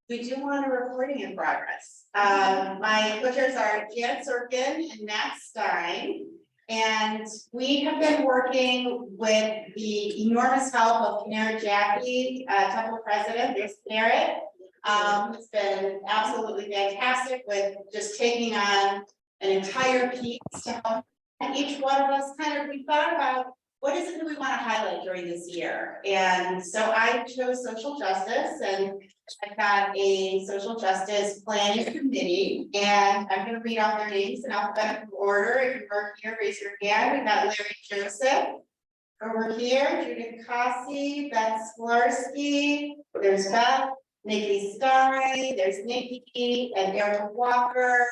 We do want a recording in progress. My co-chairs are Jan Sorkin and Matt Stein. And we have been working with the enormous help of Canary Jackie, Temple President. There's Canary. It's been absolutely fantastic with just taking on an entire piece to help each one of us we thought about what is it that we want to highlight during this year. And so I chose social justice, and I've got a social justice planning committee, and I'm going to read out their names in alphabetical order. If you're here, raise your hand. We've got Larry Joseph over here, Judith Cossey, Beth Sklarski, there's Beth, Nikki Stein, there's Nikki and Erica Walker,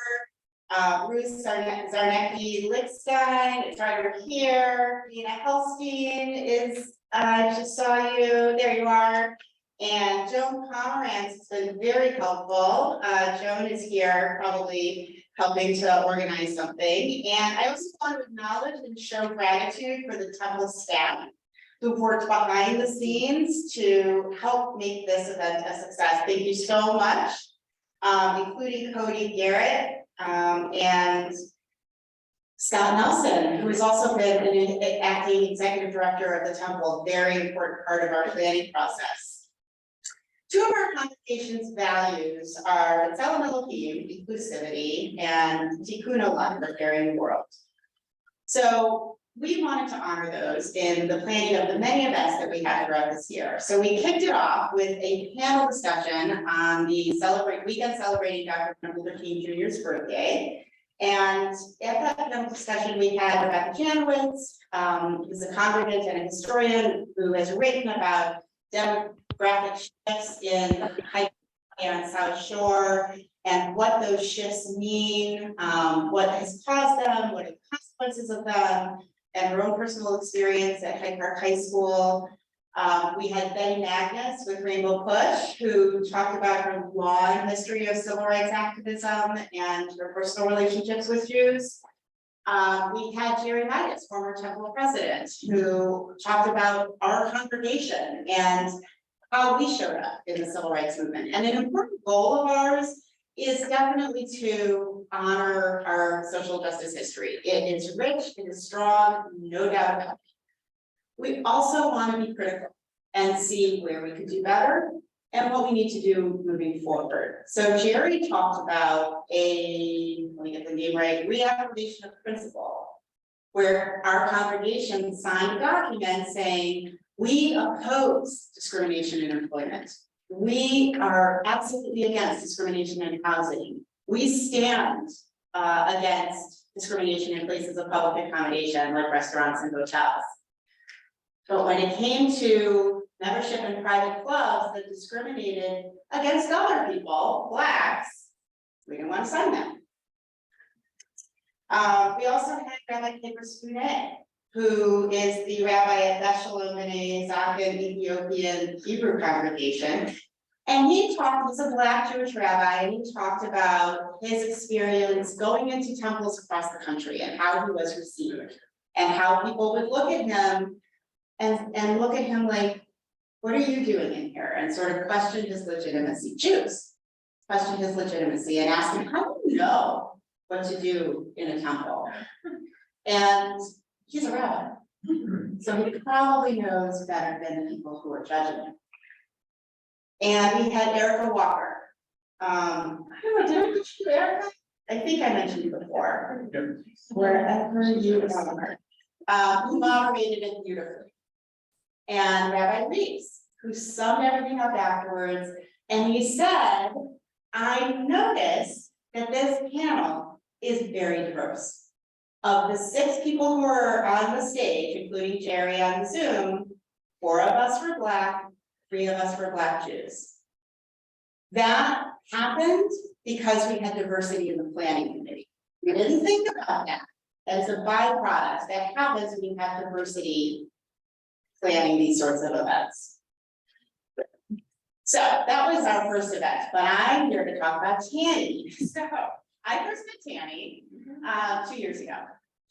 Ruth Zarnecki Lickstein is right over here. Dina Helstein is, I just saw you, there you are. And Joan Pomerantz has been very helpful. Joan is here probably helping to organize something. And I also want to acknowledge and show gratitude for the Temple staff who've worked behind the scenes to help make this event a success. Thank you so much, including Cody Garrett, and Scott Nelson, who has also been an acting executive director of the Temple, very important part of our planning process. Two of our congregation's values are its elemental theme, inclusivity, and tikkun olam, repairing the world. So we wanted to honor those in the planning of the many events that we had throughout this year. So we kicked it off with a panel discussion on the weekend celebrating Dr. Martin Luther King Jr.'s birthday. And at that panel discussion, we had Rebecca Janowitz, who's a congregant and a historian who has written about demographic shifts in High and South Shore and what those shifts mean, what has caused them, what are the consequences of them, and her own personal experience at Hyde Park High School. We had Betty Magnus with Rainbow Push, who talked about her long history of civil rights activism and her personal relationships with Jews. We had Jerry Midas, former Temple president, who talked about our congregation and how we showed up in the civil rights movement. And an important goal of ours is definitely to honor our social justice history. It is rich, it is strong, no doubt about it. We also want to be critical and see where we could do better and what we need to do moving forward. So Jerry talked about let me get the name right, reaffirmation of principle, where our congregation signed a document saying, we oppose discrimination in employment. We are absolutely against discrimination in housing. We stand against discrimination in places of public accommodation like restaurants and hotels. But when it came to membership in private clubs that discriminated against other people, Blacks, we didn't want to sign them. We also had Rabbi Kipper Spoonet, who is the rabbi at Beth Shalom B'nai Zaken Ethiopian Hebrew congregation. And he was a Black Jewish rabbi, and he talked about his experience going into temples across the country and how he was received and how people would look at him and look at him like, what are you doing in here? And sort of question his legitimacy. Jews question his legitimacy and ask him, how do you know what to do in a temple? And he's a rabbi, so he probably knows better than the people who are judging him. And we had Erica Walker. I don't know, did I mention you, Erica? I think I mentioned you before. Wherever you are, who moderated it beautifully. And Rabbi Reeves, who summed everything up afterwards, and he said, I noticed that this panel is very diverse. Of the 6 people who were on the stage, including Jerry on Zoom, 4 of us were Black, 3 of us were Black Jews. That happened because we had diversity in the planning committee. We didn't think about that. As a byproduct that happens when you have diversity planning these sorts of events. So that was our first event, but I'm here to talk about Tani. So I first met Tani 2 years ago.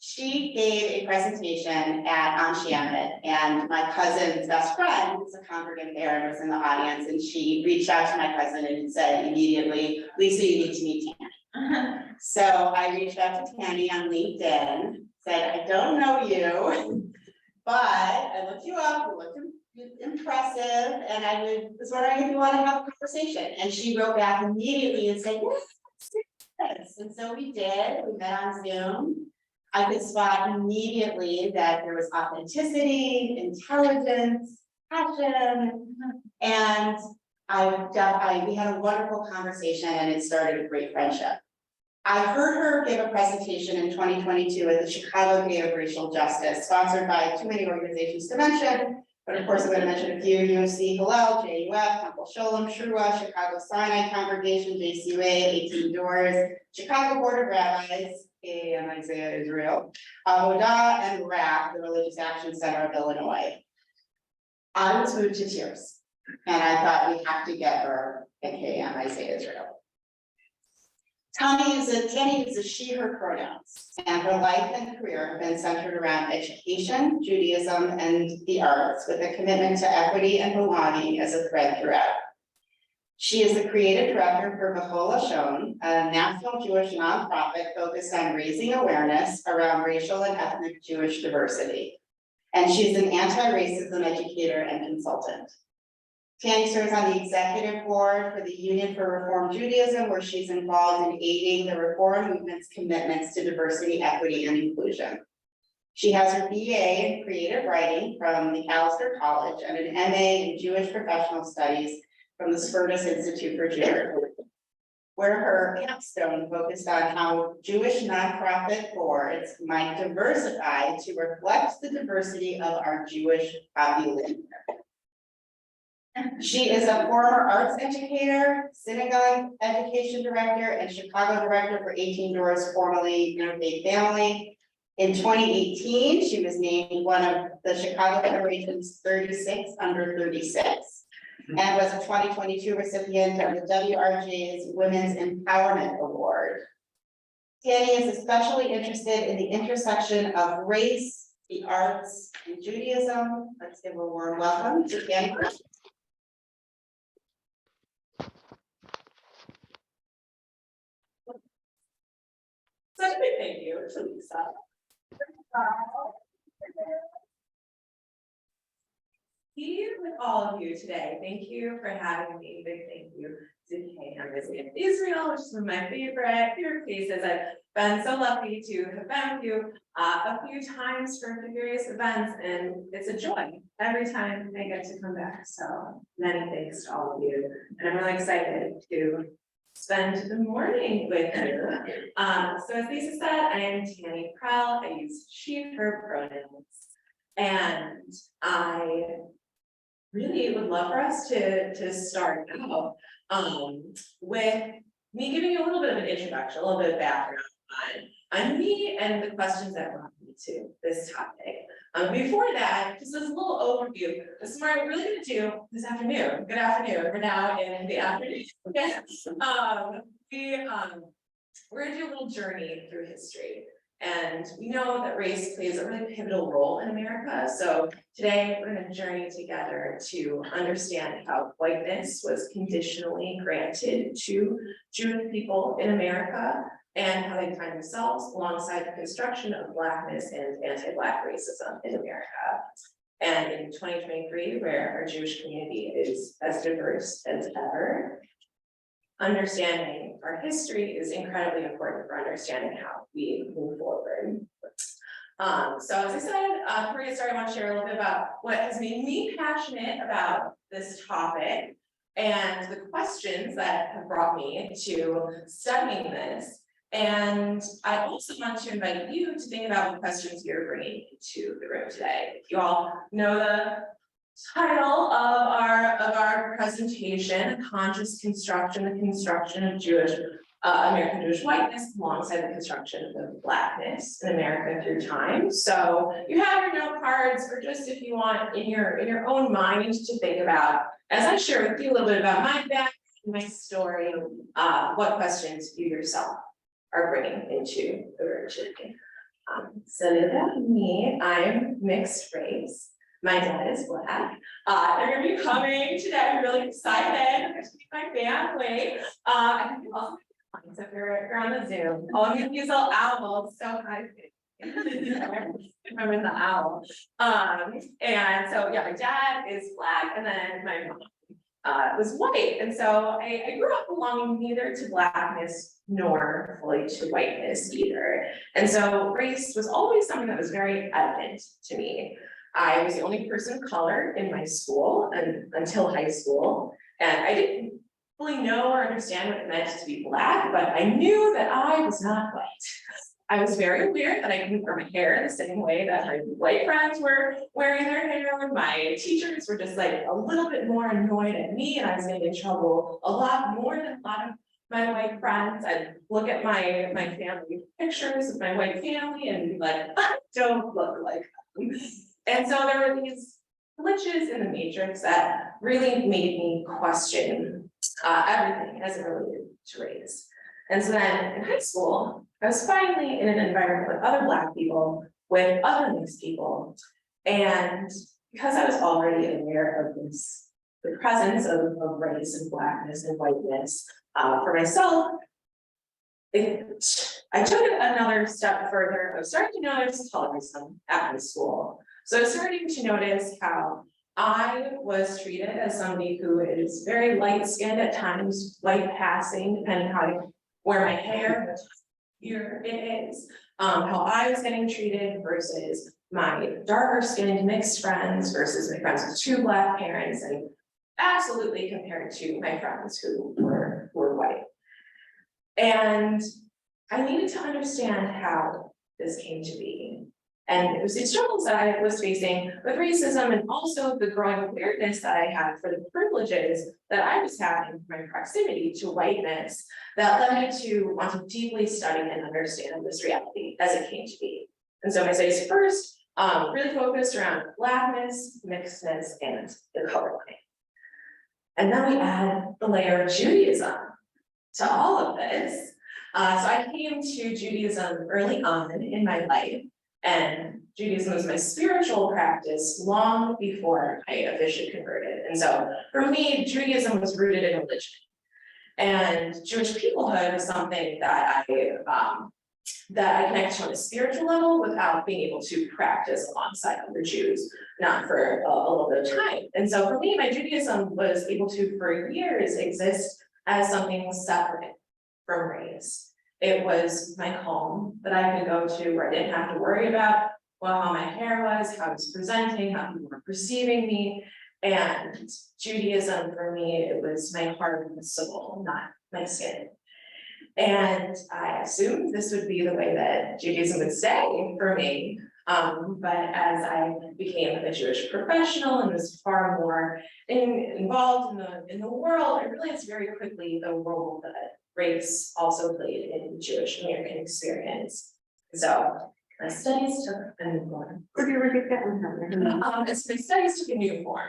she gave a presentation at Anshiamet, and my cousin's best friend was a congregant there and was in the audience, and she reached out to my cousin and said immediately, Lisa, you need to meet Tani. So I reached out to Tani on LinkedIn, said, I don't know you, but I looked you up, you looked impressive, and was wondering if you want to have a conversation. And she wrote back immediately and said, yes. And so we did, we met on Zoom. I could spot immediately that there was authenticity, intelligence, passion, and we had a wonderful conversation, and it started a great friendship. I heard her give a presentation in 2022 at the Chicago Day of Racial Justice, sponsored by too many organizations to mention, but of course I'm going to mention a few: USC Hillel, JUF, Temple Sholem, Shua, Chicago Sinai Congregation, JCUA, 18 Doors, Chicago Board of Rabbis, and Isaiah Israel, Avodah, and RAC, the Religious Action Center of Illinois. I was moved to tears, and I thought we have to get her at KM Isaiah Israel. Tani uses she, her pronouns, and her life and career have been centered around education, Judaism, and the arts, with a commitment to equity and belonging as a thread throughout. She is the creative director for B'chol Lashon, a national Jewish nonprofit focused on raising awareness around racial and ethnic Jewish diversity. And she's an anti-racism educator and consultant. Tani serves on the executive board for the Union for Reform Judaism, where she's involved in aiding the reform movement's commitments to diversity, equity, and inclusion. She has her BA in creative writing from the Allister College and an MA in Jewish professional studies from the Spertus Institute for Jewish, where her capstone focused on how Jewish nonprofit boards might diversify to reflect the diversity of our Jewish population. She is a former arts educator, synagogue education director, and Chicago director for 18 Doors, formerly Interfaith Family. In 2018, she was named one of the Chicago Federation's 36 under 36, and was a 2022 recipient of the WRJ's Women's Empowerment Award. Tani is especially interested in the intersection of race, the arts, and Judaism. Let's give a warm welcome to Tani Prell. Such a big thank you to Lisa. Be with all of you today. Thank you for having me. Big thank you to KM Israel, which is one of my favorite places. I've been so lucky to have been with you a few times for various events, and it's a joy every time I get to come back. So many thanks to all of you, and I'm really excited to spend the morning with you. So as Lisa said, I am Tani Prell. I use she, her pronouns, and I really would love for us to start out with me giving you a little bit of an introduction, a little bit of background on me and the questions that brought me to this topic. Before that, just as a little overview, this is what we're really going to do this afternoon. Good afternoon. We're now in the afternoon. Okay. We're going to do a little journey through history. And we know that race plays a really pivotal role in America. So today we're going to journey together to understand how whiteness was conditionally granted to Jewish people in America, and how they find themselves alongside the construction of Blackness and anti-Black racism in America. And in 2023, where our Jewish community is as diverse as ever, understanding our history is incredibly important for understanding how we move forward. So as I said, before we get started, I want to share a little bit about what has made me passionate about this topic and the questions that have brought me to studying this. And I also want to invite you to think about the questions you're bringing to the room today. You all know the title of our presentation: Conscious Construction, the Construction of American Jewish Whiteness alongside the construction of Blackness in America through time. So you have your note cards, or just if you want in your own mind to think about, as I share with you a little bit about my background, my story, what questions you yourself are bringing into the room today. So about me, I'm mixed race. My dad is Black. They're gonna be coming today. I'm really excited. They're gonna meet my family. I think you also if you're on the Zoom. Oh, I'm gonna use little owls. So hi. Remember the owl. And so yeah, my dad is Black, and then my mom was white. And so I grew up belonging neither to Blackness nor fully to whiteness either. And so race was always something that was very evident to me. I was the only person of color in my school until high school, and I didn't fully know or understand what it meant to be Black, but I knew that I was not white. I was very aware that I couldn't wear my hair the same way that my white friends were wearing their hair. My teachers were just like a little bit more annoyed at me, and I was getting in trouble a lot more than a lot of my white friends. I'd look at my family pictures of my white family and be like, I don't look like them. And so there were these glitches in the matrix that really made me question everything as it related to race. And so then in high school, I was finally in an environment with other Black people, with other mixed people. And because I was already aware of this, the presence of race and Blackness and whiteness for myself, I took it another step further. I was starting to notice colorism at my school. So I was starting to notice how I was treated as somebody who is very light-skinned at times, white passing, depending how I wear my hair, here it is, how I was getting treated versus my darker skinned mixed friends versus my friends with two Black parents, and absolutely compared to my friends who were white. And I needed to understand how this came to be. And it was the struggles that I was facing with racism, and also the growing awareness that I had for the privileges that I was having from my proximity to whiteness that led me to want to deeply study and understand this reality as it came to be. And so my studies first really focused around Blackness, mixedness, and the color line. And then we add the layer of Judaism to all of this. So I came to Judaism early on in my life. And Judaism was my spiritual practice long before I officially converted. And so for me, Judaism was rooted in religion. And Jewish peoplehood was something that I connected to on a spiritual level without being able to practice alongside other Jews, not for a little bit of time. And so for me, my Judaism was able to, for years, exist as something separate from race. It was my home that I could go to where I didn't have to worry about how my hair was, how I was presenting, how people were perceiving me. And Judaism for me, it was my heart and my soul, not my skin. And I assumed this would be the way that Judaism would stay for me. But as I became a Jewish professional and was far more involved in the world, I realized very quickly the role that race also played in Jewish American experience. So my studies took a new form. Could you repeat that? My studies took a new form.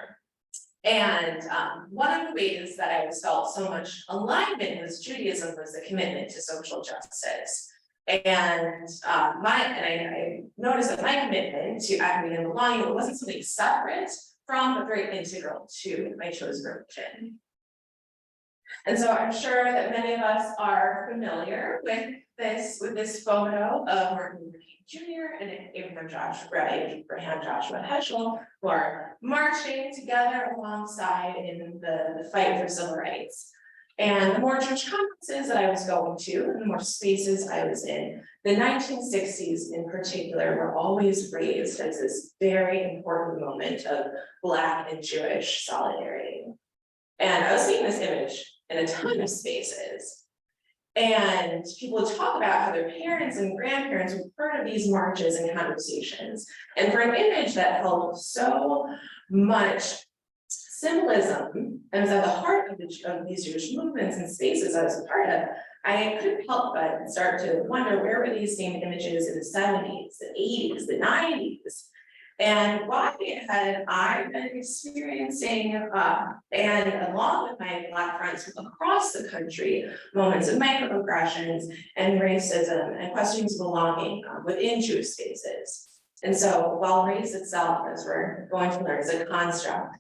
And one of the ways that I felt so much alignment with Judaism was the commitment to social justice. And I noticed that my commitment to equity and belonging wasn't something separate from, but very integral to my chosen religion. And so I'm sure that many of us are familiar with this photo of Martin Luther King Jr. and Abraham Joshua Heschel, who are marching together alongside in the fight for civil rights. And the more church conferences that I was going to, and the more spaces I was in, the 1960s in particular were always raised as this very important moment of Black and Jewish solidarity. And I was seeing this image in a ton of spaces. And people would talk about how their parents and grandparents were part of these marches and conversations. And for an image that held so much symbolism and was at the heart of these Jewish movements and spaces I was a part of, I couldn't help but start to wonder, where were these same images in the 70s, the 80s, the 90s? And why had I been experiencing, and along with my Black friends across the country, moments of microaggressions and racism and questions of belonging within Jewish spaces. And so while race itself, as we're going to learn, is a construct,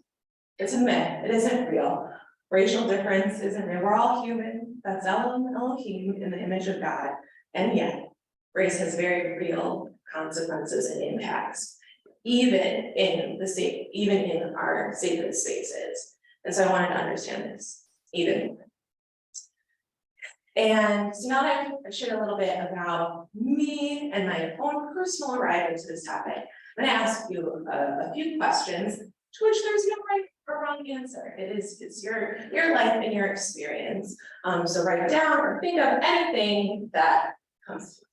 it's a myth, it isn't real. Racial difference isn't real, we're all human, that's Elohim in the image of God, and yet race has very real consequences and impacts, even in our sacred spaces. And so I wanted to understand this even. And so now that I've shared a little bit about me and my own personal arrival to this topic, I'm gonna ask you a few questions to which there's no right or wrong answer. It's your life and your experience. So write down or think of anything that comes to you.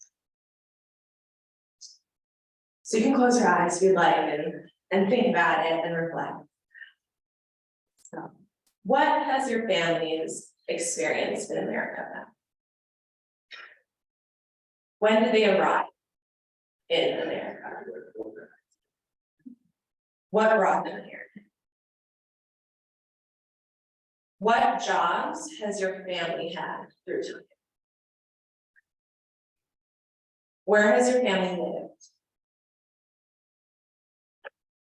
So you can close your eyes if you'd like and think about it and reflect. So, what has your family's experience in America been? When did they arrive in America? What brought them here? What jobs has your family had through time? Where has your family lived?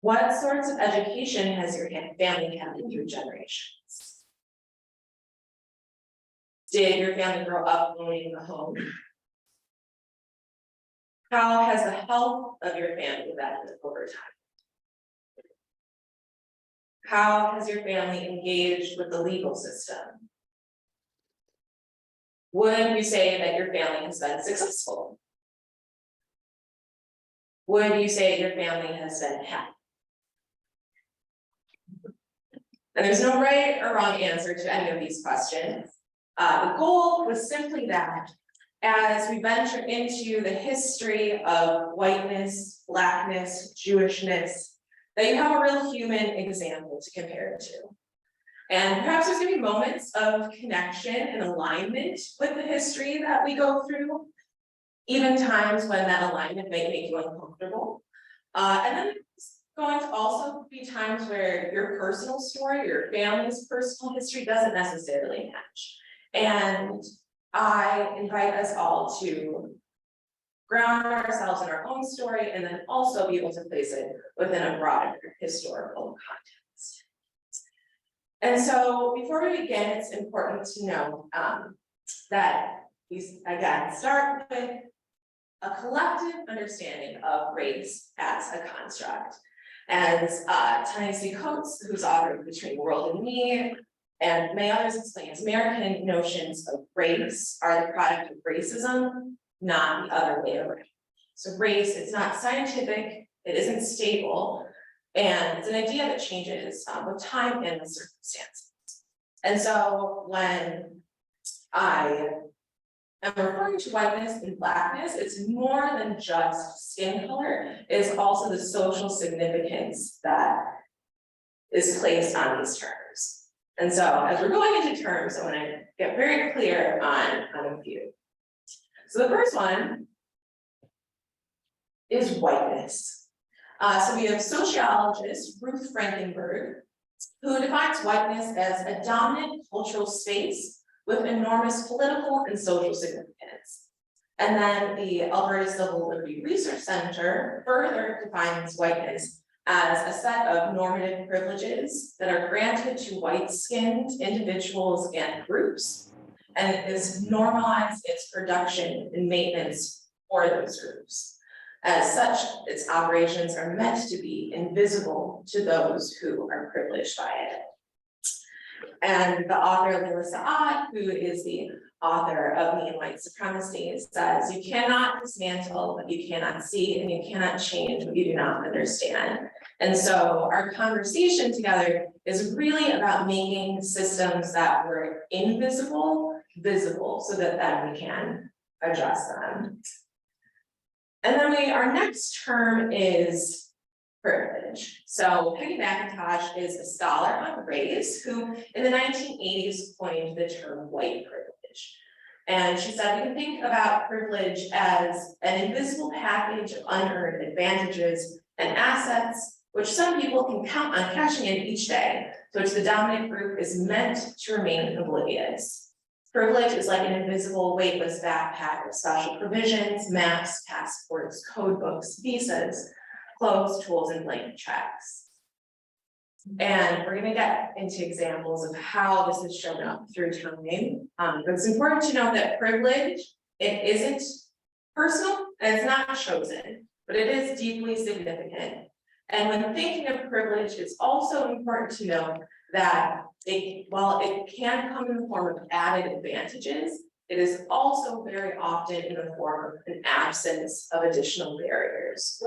What sorts of education has your family had through generations? Did your family grow up owning a home? How has the health of your family been over time? How has your family engaged with the legal system? Would you say that your family has been successful? Would you say your family has been happy? And there's no right or wrong answer to any of these questions. The goal was simply that as we venture into the history of whiteness, Blackness, Jewishness, that you have a real human example to compare it to. And perhaps there's gonna be moments of connection and alignment with the history that we go through, even times when that alignment may make you uncomfortable. And then there's going to also be times where your personal story, your family's personal history doesn't necessarily match. And I invite us all to ground ourselves in our own story and then also be able to place it within a broader historical context. And so before we begin, it's important to know that we, again, start with a collective understanding of race as a construct. As Tani Coates, who's author of Between the World and Me, and many others explains, American notions of race are the product of racism, not the other way around. So race, it's not scientific, it isn't stable, and it's an idea that changes with time and with circumstances. And so when I am referring to whiteness and Blackness, it's more than just skin color, it's also the social significance that is placed on these terms. And so as we're going into terms, I want to get very clear on a few. So the first one is whiteness. So we have sociologist Ruth Frankenberg, who defines whiteness as a dominant cultural space with enormous political and social significance. And then the Alberta Civil Liberty Research Center further defines whiteness as a set of normative privileges that are granted to white-skinned individuals and groups, and it is normalized its production and maintenance for those groups. As such, its operations are meant to be invisible to those who are privileged by it. And the author, Melissa Ott, who is the author of Me and White Supremacy, says, you cannot dismantle what you cannot see, and you cannot change what you do not understand. And so our conversation together is really about making systems that were invisible, visible, so that then we can address them. And then our next term is privilege. So Peggy McIntosh is a scholar on race who in the 1980s coined the term white privilege. And she said we can think about privilege as an invisible package of unearned advantages and assets, which some people can count on cashing in each day, to which the dominant group is meant to remain oblivious. Privilege is like an invisible weightless backpack of special provisions, maps, passports, code books, visas, clothes, tools, and blank checks. And we're gonna get into examples of how this has shown up through time. But it's important to know that privilege, it isn't personal and it's not chosen, but it is deeply significant. And when thinking of privilege, it's also important to know that while it can come in the form of added advantages, it is also very often in the form of an absence of additional barriers.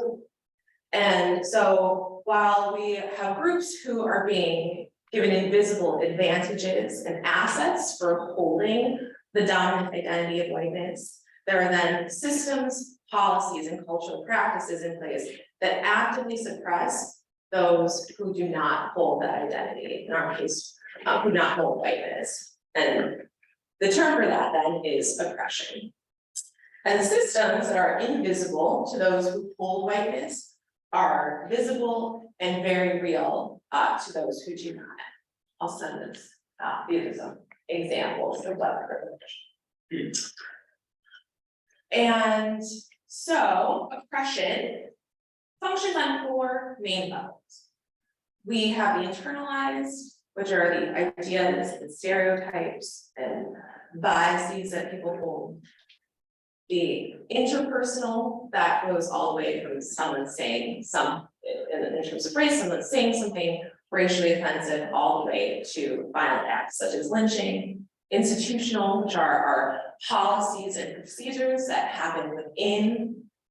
And so while we have groups who are being given invisible advantages and assets for holding the dominant identity of whiteness, there are then systems, policies, and cultural practices in place that actively suppress those who do not hold that identity, in our case, who do not hold whiteness. And the term for that then is oppression. And systems that are invisible to those who hold whiteness are visible and very real to those who do not. I'll send this, these are some examples of what privilege. And so oppression functions on 4 main levels. We have the internalized, which are the ideas and stereotypes and biases that people hold. The interpersonal, that goes all the way from someone saying in terms of race, someone saying something racially offensive, all the way to violent acts such as lynching. Institutional, which are our policies and procedures that happen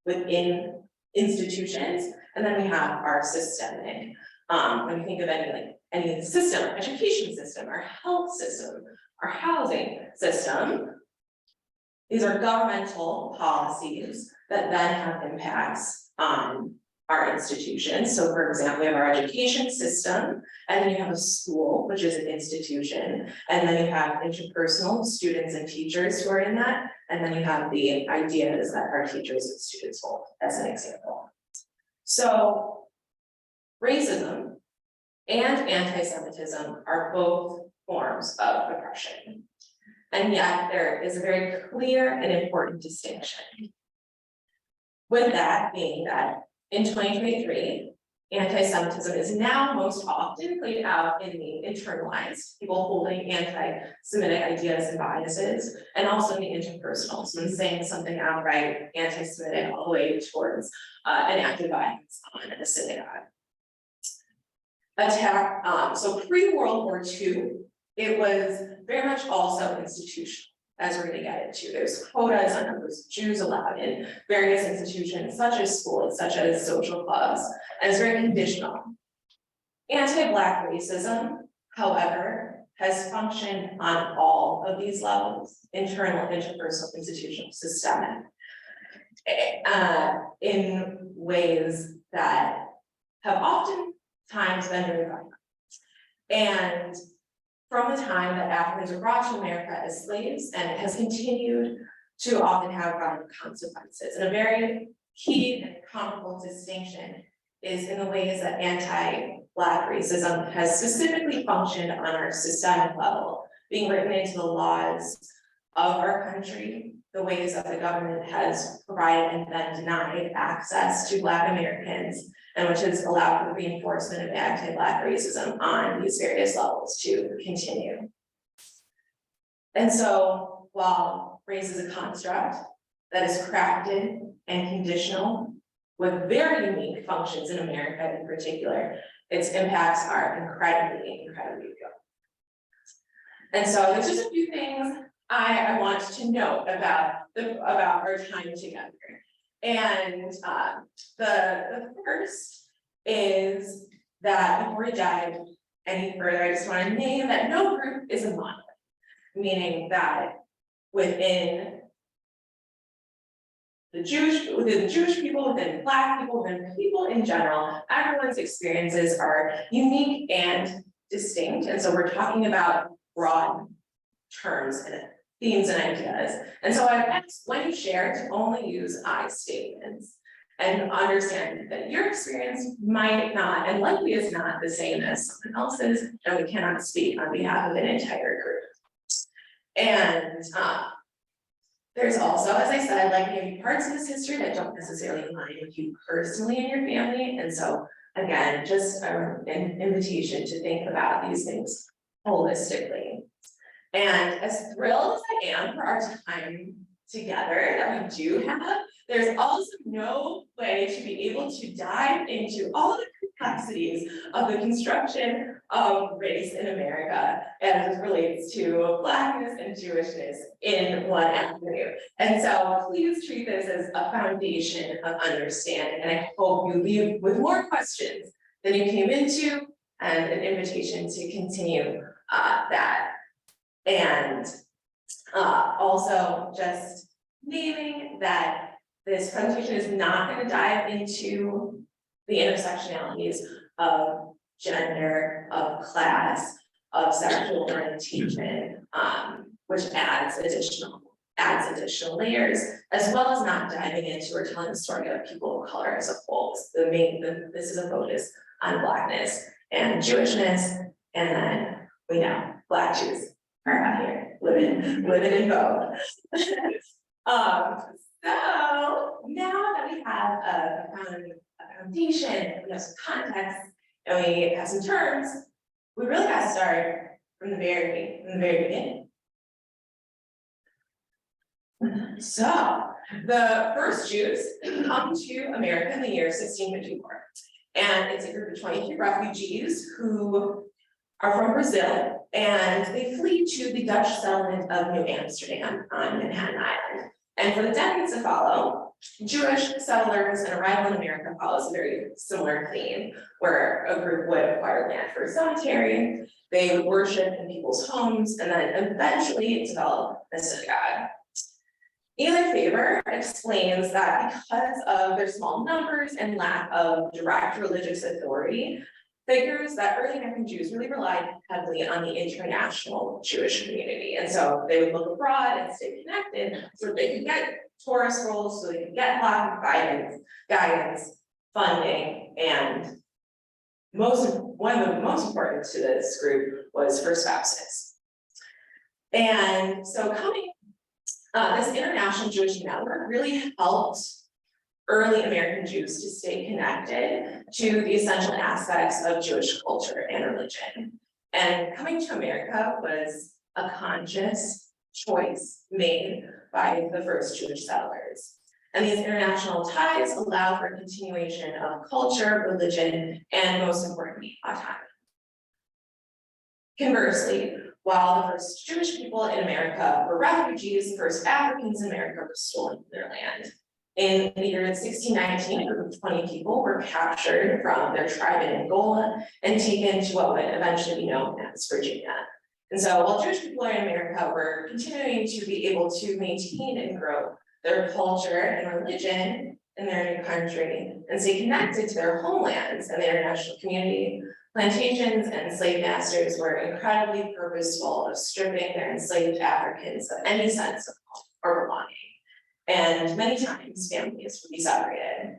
within institutions. And then we have our systemic. When you think of any system, education system, our health system, our housing system, these are governmental policies that then have impacts on our institutions. So for example, we have our education system, and then you have a school, which is an institution, and then you have interpersonal students and teachers who are in that, and then you have the ideas that our teachers and students hold, as an example. So racism and anti-Semitism are both forms of oppression. And yet there is a very clear and important distinction. With that being that in 2023, anti-Semitism is now most often played out in the internalized, people holding anti-Semitic ideas and biases, and also in the interpersonal, so when saying something outright anti-Semitic all the way towards an act of violence on a synagogue. So pre-World War II, it was very much also institutional, as we're gonna get into. There's quotas on numbers of Jews allowed in various institutions, such as schools, such as social clubs, and it's very conditional. Anti-Black racism, however, has functioned on all of these levels: internal, interpersonal, institutional, systemic, in ways that have oftentimes been very violent. And from the time that Africans were brought to America as slaves, and it has continued to often have violent consequences. And a very key and comparable distinction is in the ways that anti-Black racism has specifically functioned on our systemic level, being written into the laws of our country, the ways that the government has provided and then denied access to Black Americans, and which has allowed for the reinforcement of anti-Black racism on these various levels to continue. And so while race is a construct that is crafted and conditional with very unique functions in America in particular, its impacts are incredibly real. And so there's just a few things I want to note about our time together. And the first is that before we dive any further, I just want to name that no group is a monolith, meaning that within the Jewish people, within Black people, within people in general, everyone's experiences are unique and distinct. And so we're talking about broad terms and themes and ideas. And so I've asked when you share to only use I statements. and understand that your experience might not, and likely is not the same as someone else's, and we cannot speak on behalf of an entire group. And there's also, as I said, like maybe parts of this history that don't necessarily align with you personally and your family. And so again, just an invitation to think about these things holistically. And as thrilled as I am for our time together that we do have, there's also no way to be able to dive into all the complexities of the construction of race in America as it relates to Blackness and Jewishness in one afternoon. And so please treat this as a foundation of understanding, and I hope you leave with more questions than you came into, and an invitation to continue that. And also just naming that this presentation is not going to dive into the intersectionalities of gender, of class, of sexual orientation, which adds additional layers, as well as not diving into or telling the story of people of color as a whole. This is a focus on Blackness and Jewishness, and then we know Black Jews are out here living in both. So now that we have a foundation, we have some context, and we have some terms, we really got to start from the very beginning. So the first Jews come to America in the year 1654, and it's a group of 23 refugees who are from Brazil, and they flee to the Dutch settlement of New Amsterdam on Manhattan Island. And for the decades to follow, Jewish settlers and arrival in America follows a very similar theme, where a group would acquire land for a cemetery, they would worship in people's homes, and then eventually develop a synagogue. Eli Faber explains that because of their small numbers and lack of direct religious authority, figures that early American Jews really relied heavily on the international Jewish community. And so they would look abroad and stay connected so they could get tourist roles, so they could get lots of guidance, funding, and one of the most important to this group was for spouses. And so this international Jewish network really helped early American Jews to stay connected to the essential aspects of Jewish culture and religion. And coming to America was a conscious choice made by the first Jewish settlers. And these international ties allow for continuation of culture, religion, and most importantly, autonomy. Conversely, while the first Jewish people in America were refugees, the first Africans in America were stolen from their land. In the year 1619, a group of 20 people were captured from their tribe in Angola and taken to what would eventually be known as Virginia. And so while Jewish people in America were continuing to be able to maintain and grow their culture and religion in their new country and stay connected to their homelands and the international community, plantations and slave masters were incredibly purposeful of stripping their enslaved Africans of any sense of home or belonging. And many times families would be separated.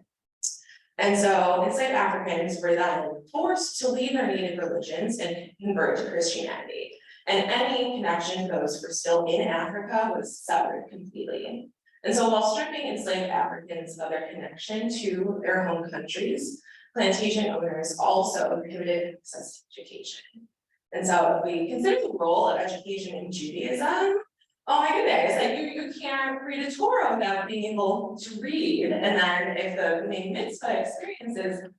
And so enslaved Africans were then forced to leave their native religions and convert to Christianity. And any connection to those who were still in Africa was severed completely. And so while stripping enslaved Africans of their connection to their home countries, plantation owners also prohibited access to education. And so if we consider the role of education in Judaism, oh my goodness, like you can't read a Torah without being able to read. And then if the main mitzvah experience is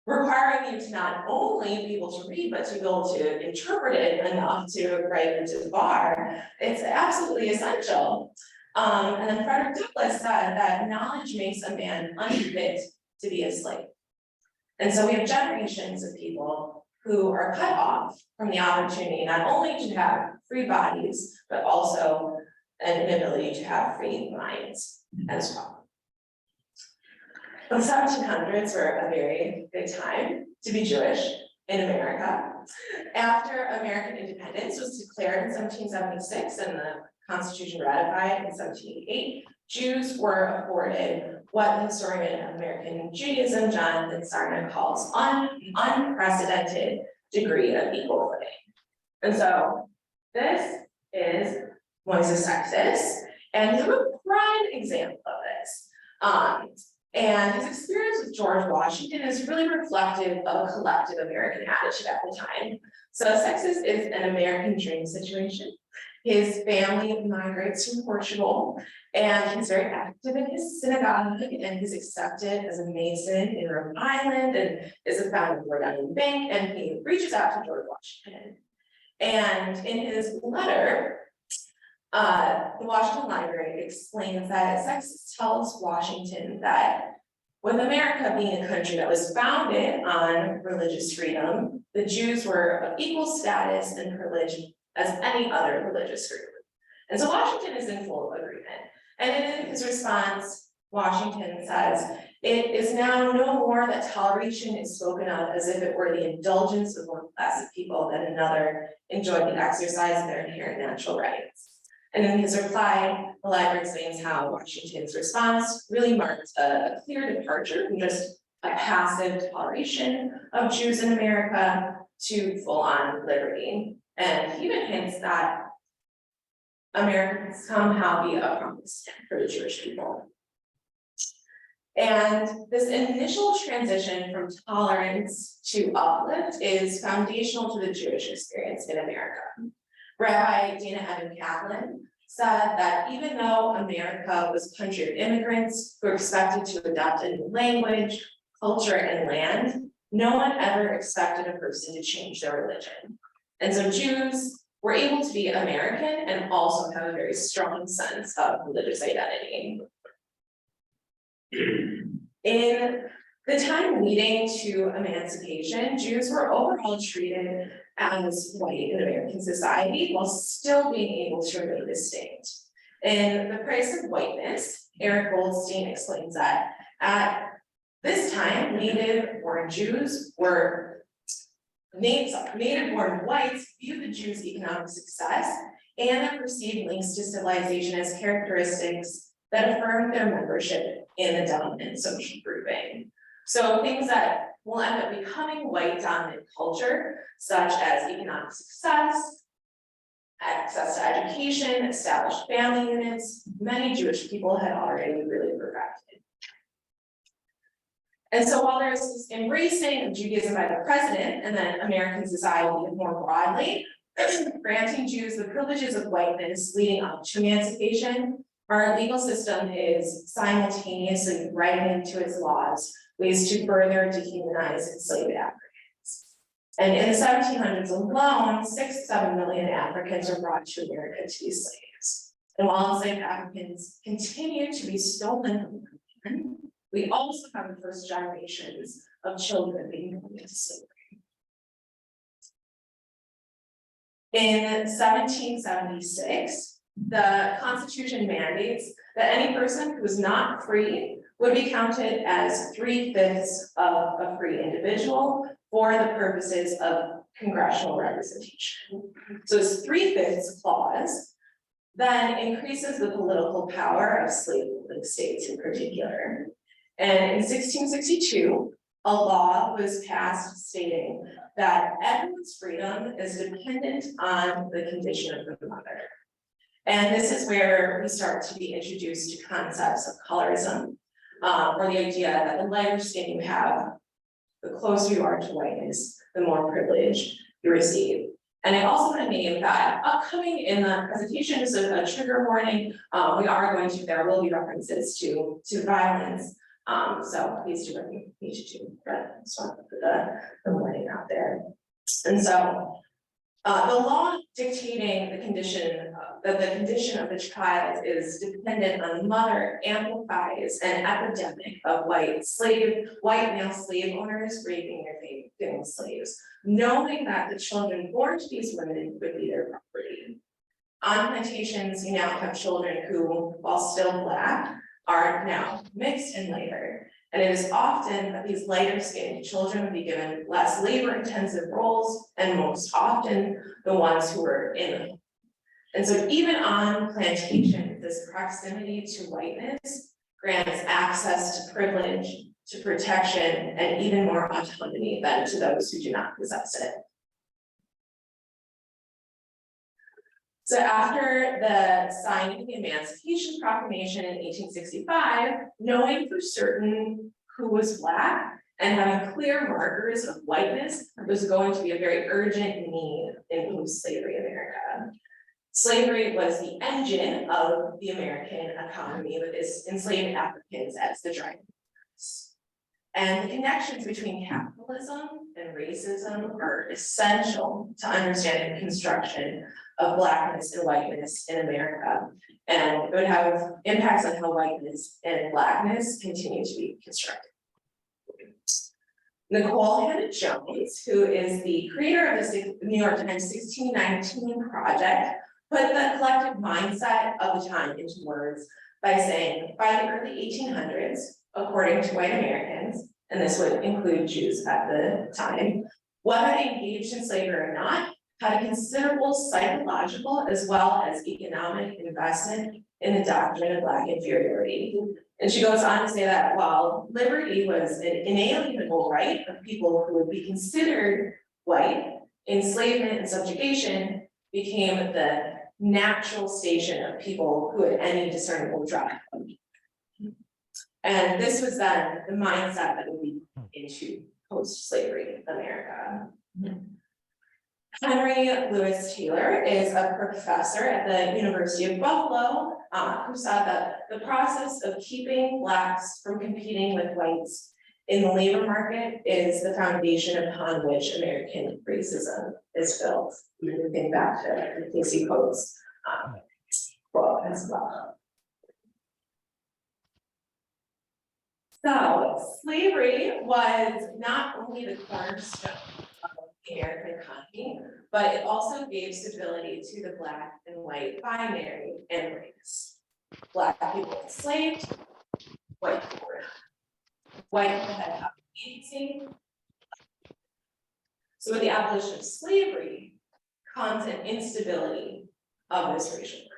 requiring you to not only be able to read, but to be able to interpret it enough to write into the bar, it's absolutely essential. And then Frederick Douglass said that knowledge makes a man unfit to be a slave. And so we have generations of people who are cut off from the opportunity not only to have free bodies, but also an inability to have free minds as well. The 1700s were a very good time to be Jewish in America. After American independence was declared in 1776 and the Constitution ratified in 1788, Jews were afforded what the historian of American Judaism, Jonathan Sarna, calls unprecedented degree of equal footing. And so this is Moises Sextus, and he's a prime example of this. And his experience with George Washington is really reflective of a collective American attitude at the time. So Sextus is an American dream situation. His family migrates from Portugal, and he's very active in his synagogue, and he's accepted as a Mason in Rhode Island, and is a founder of Rhode Island Bank, and he reaches out to George Washington. And in his letter, the Washington Library explains that Sextus tells Washington that with America being a country that was founded on religious freedom, the Jews were of equal status and privilege as any other religious group. And so Washington is in full agreement. And in his response, Washington says, "It is now no more that toleration is spoken of as if it were the indulgence of one class of people that another enjoyed the exercise of their inherent natural rights." And in his reply, the library explains how Washington's response really marked a clear departure from just a passive toleration of Jews in America to full-on liberty. And he even hints that America can somehow be a promise for the Jewish people. And this initial transition from tolerance to uplift is foundational to the Jewish experience in America. Rabbi Dana Evan Kaplan said that even though America was a country of immigrants who were expected to adopt a new language, culture, and land, no one ever expected a person to change their religion. And so Jews were able to be American and also have a very strong sense of religious identity. In the time leading to emancipation, Jews were overall treated as white in American society while still being able to remain distinct. In The Price of Whiteness, Eric Goldstein explains that at this time, native-born whites viewed the Jews' economic success and their perceived links to civilization as characteristics that affirmed their membership in the dominant social grouping. So things that will end up becoming white dominant culture, such as economic success, access to education, established family units, many Jewish people had already really perfected. And so while there's this embracing of Judaism by the president and then American society more broadly, granting Jews the privileges of whiteness leading up to emancipation, our legal system is simultaneously writing into its laws ways to further dehumanize enslaved Africans. And in the 1700s alone, 6-7 million Africans were brought to America to be slaves. And while enslaved Africans continue to be stolen from them, we also have the first generations of children being born into slavery. In 1776, the Constitution mandates that any person who is not free would be counted as 3/5 of a free individual for the purposes of congressional representation. So this 3/5 clause then increases the political power of slave-holding states in particular. And in 1662, a law was passed stating that everyone's freedom is dependent on the condition of the mother. And this is where we start to be introduced to concepts of colorism, or the idea that the lighter skin you have, the closer you are to whiteness, the more privilege you receive. And I also want to name that upcoming in the presentation, just a trigger warning, there will be references to violence. So please do what you need to do, but just want to put the warning out there. And so the law dictating the condition that the condition of the child is dependent on the mother amplifies an epidemic of white male slave owners raping their female slaves, knowing that the children born to these women would be their property. On plantations, you now have children who, while still Black, are now mixed and lighter. And it is often that these lighter skinned children would be given less labor intensive roles, and most often the ones who were in them. And so even on plantation, this proximity to whiteness grants access to privilege, to protection, and even more autonomy than to those who do not possess it. So after the signing of the Emancipation Proclamation in 1865, knowing for certain who was Black and having clear markers of whiteness was going to be a very urgent need in post-slavery America. Slavery was the engine of the American economy, with its enslaved Africans as the driving force. And the connections between capitalism and racism are essential to understanding the construction of Blackness and whiteness in America. And it would have impacts on how whiteness and Blackness continue to be constructed. Nicole Hannah-Jones, who is the creator of the New York Times 1619 Project, put the collective mindset of the time into words by saying, by the early 1800s, according to white Americans, and this would include Jews at the time, whether they engaged in slavery or not, had a considerable psychological as well as economic investment in the doctrine of Black inferiority. And she goes on to say that while liberty was an inalienable right of people who would be considered white, enslavement and subjugation became the natural station of people who had any discernible drive. And this was then the mindset that would lead into post-slavery America. Henry Louis Taylor is a professor at the University of Buffalo who said that the process of keeping Blacks from competing with whites in the labor market is the foundation upon which American racism is built. Moving back to Casey Coates' quote as well. So slavery was not only the cornerstone of the American economy, but it also gave stability to the Black and white binary and race. Black people enslaved, white people were not. White people had agency. So with the abolition of slavery comes an instability of this racial group.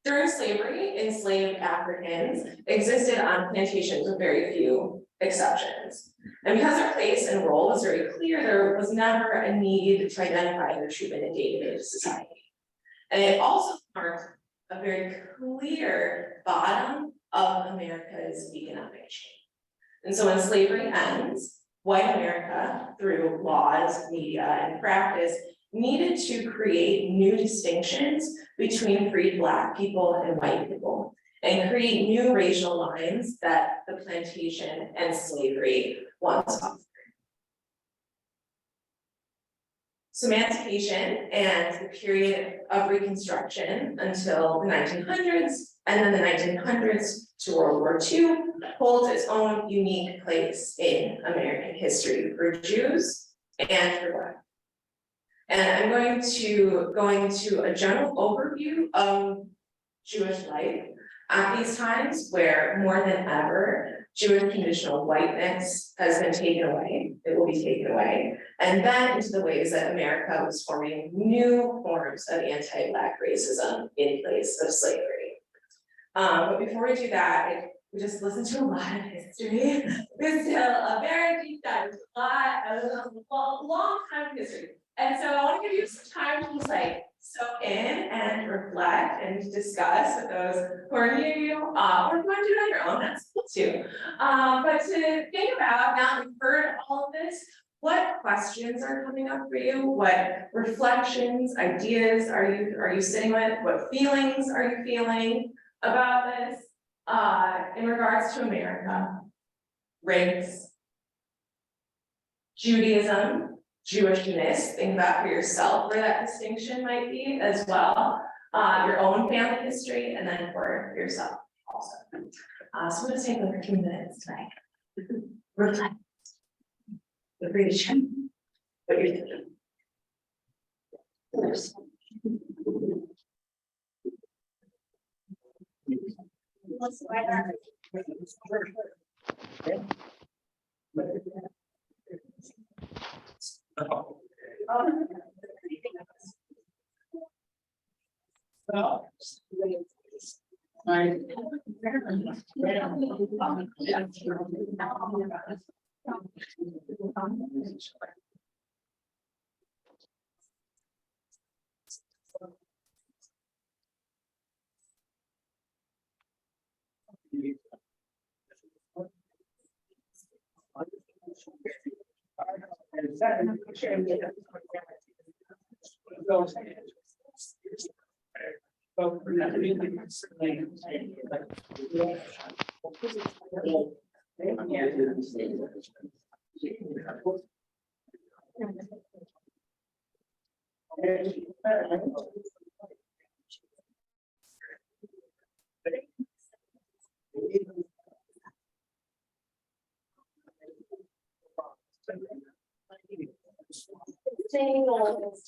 During slavery, enslaved Africans existed on plantations with very few exceptions. And because their place and role was very clear, there was never a need to identify their treatment in day-to-day society. And it also marked a very clear bottom of America's economic chain. And so when slavery ends, white America, through laws, media, and practice, needed to create new distinctions between free Black people and white people, and create new racial lines that the plantation and slavery once offered. So emancipation and the period of Reconstruction until the 1900s, and then the 1900s to World War II, holds its own unique place in American history for Jews and for Black. And I'm going to go into a general overview of Jewish life at these times where more than ever, Jewish conditional whiteness has been taken away, it will be taken away, and then into the ways that America was forming new forms of anti-Black racism in place of slavery. But before we do that, we just listened to a lot of history. It's still a very deep dive, a long time of history. And so I want to give you some time to just like soak in and reflect and discuss with those who are near you, or if you want to do it on your own, that's cool too. But to think about, now that we've heard all of this, what questions are coming up for you? What reflections, ideas are you sitting with? What feelings are you feeling about this in regards to America, race, Judaism, Jewishness? Think about for yourself where that distinction might be as well, your own family history, and then for yourself also. So we'll just take like a few minutes tonight. Reflect. Feel free to check what you're thinking.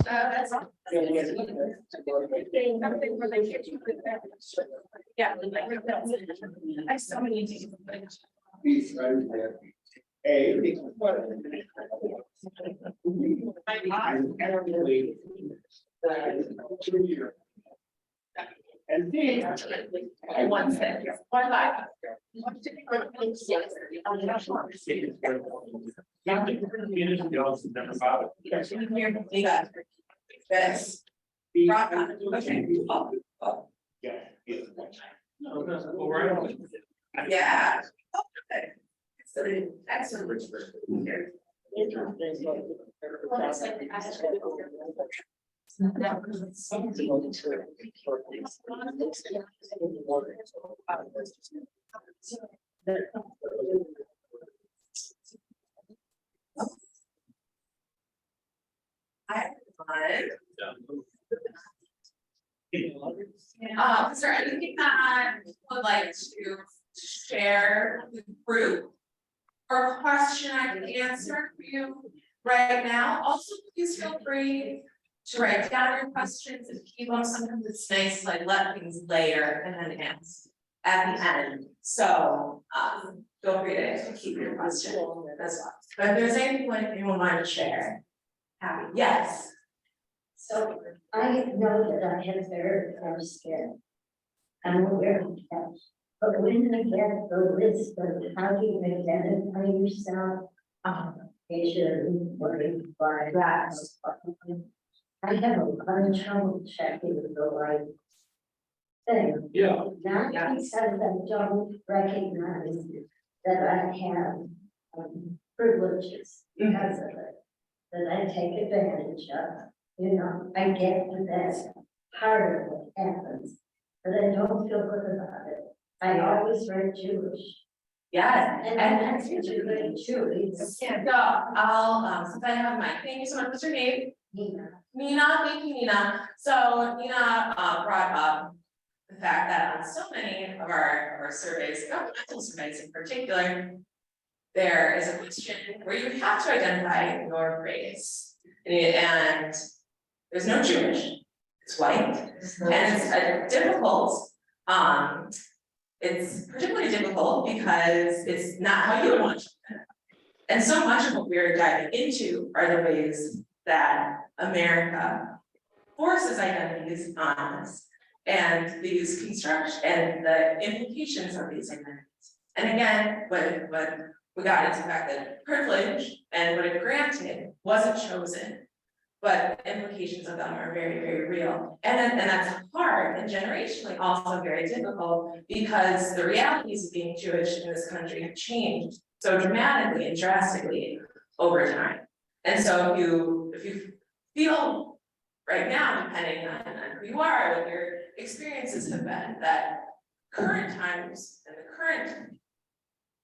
That's all. Yeah, I have so many things. One second, one life. This. Rock on. Okay. Yeah. Okay. Excellent. Is there anything that you would like to share with the group? Or question I can answer for you right now? Also, please feel free to write down your questions and keep them. Sometimes it's nice to like let things layer and then ask at the end. So feel free to keep your question as well. But if there's anything like anyone wanted to share, happy. Yes. So I know that I have very dry skin. I'm aware of that. But when I get the list of how do you identify yourself, Asian, worried by that. I have a lot of trouble checking the right thing. Yeah. Not because I don't recognize that I have privileges because of it, that I take advantage of. You know, I get that that's part of what happens, but I don't feel good about it. I always read Jewish. Yes, And that's really true. So I'll since I have my thank you so much. What's your name? Nina. Nina, thank you, Nina. So Nina brought up the fact that on so many of our surveys, governmental surveys in particular, there is a question where you have to identify your race. And there's no Jewish, it's white, and it's difficult. It's particularly difficult because it's not how you want to. And so much of what we're diving into are the ways that America forces identities on us and these construction and the implications of these identities. And again, when we got into the fact that privilege and what it granted wasn't chosen, but the implications of them are very, very real. And that's hard and generationally also very difficult because the realities of being Jewish in this country have changed so dramatically and drastically over time. And so if you feel right now, depending on who you are, what your experiences have been, that current times and the current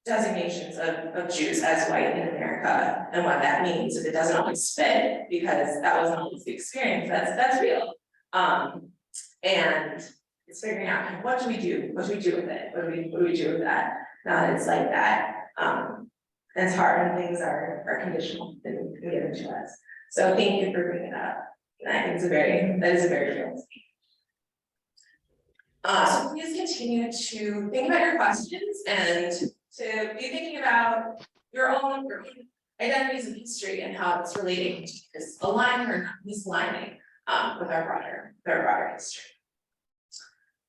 designations of Jews as white in America and what that means, if it doesn't always fit, because that wasn't always the experience, that's real. And it's figuring out what do we do? What do we do with it? What do we do with that? Now that it's like that. And it's hard when things are conditional and given to us. So thank you for bringing that up. And I think that is a very real thing. So please continue to think about your questions and to be thinking about your own identities and history and how it's relating to this aligning or not misaligning with our broader history.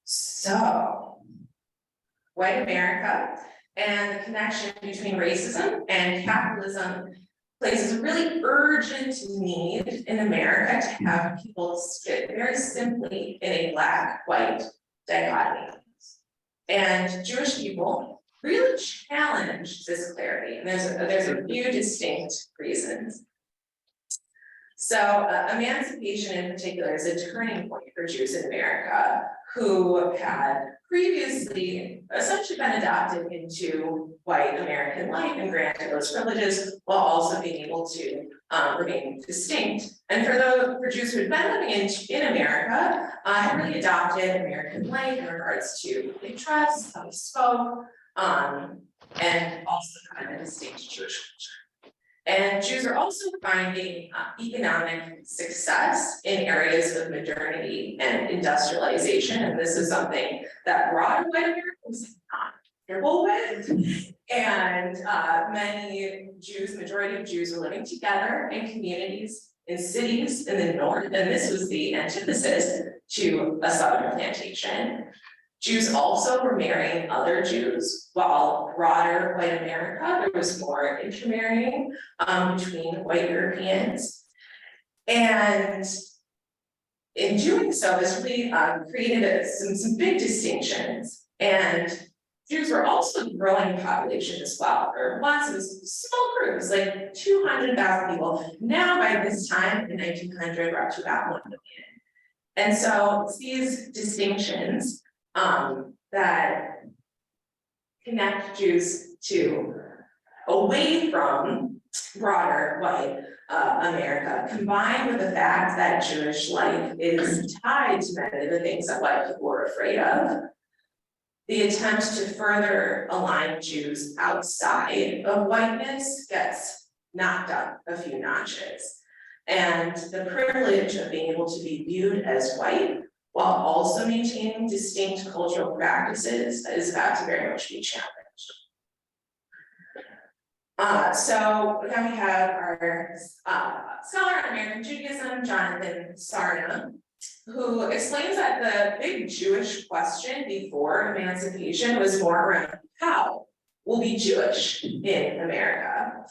So white America and the connection between racism and capitalism places a really urgent need in America to have people sit very simply in a black-white dichotomy. And Jewish people really challenge this clarity, and there's a few distinct reasons. So emancipation in particular is a turning point for Jews in America who had previously essentially been adopted into white American life and granted those privileges while also being able to remain distinct. And for Jews who had been living in America, had really adopted American life in regards to their trust, how they spoke, and also kind of a distinct Jewish culture. And Jews are also finding economic success in areas of modernity and industrialization, and this is something that broad white America was not comfortable with. And many Jews, majority of Jews are living together in communities, in cities in the north, and this was the antithesis to a southern plantation. Jews also were marrying other Jews, while broader white America, there was more intermarrying between white Europeans. And in doing so, this really created some big distinctions. And Jews were also a growing population as well. There once it was small groups, like 200,000 people. Now by this time in 1900, we're up to about 1 million. And so it's these distinctions that connect Jews to away from broader white America, combined with the fact that Jewish life is tied to many of the things that white people were afraid of. The attempt to further align Jews outside of whiteness gets knocked up a few notches. And the privilege of being able to be viewed as white while also maintaining distinct cultural practices is about to very much be challenged. So now we have our scholar on American Judaism, Jonathan Sarna, who explains that the big Jewish question before emancipation was more around how we'll be Jewish in America.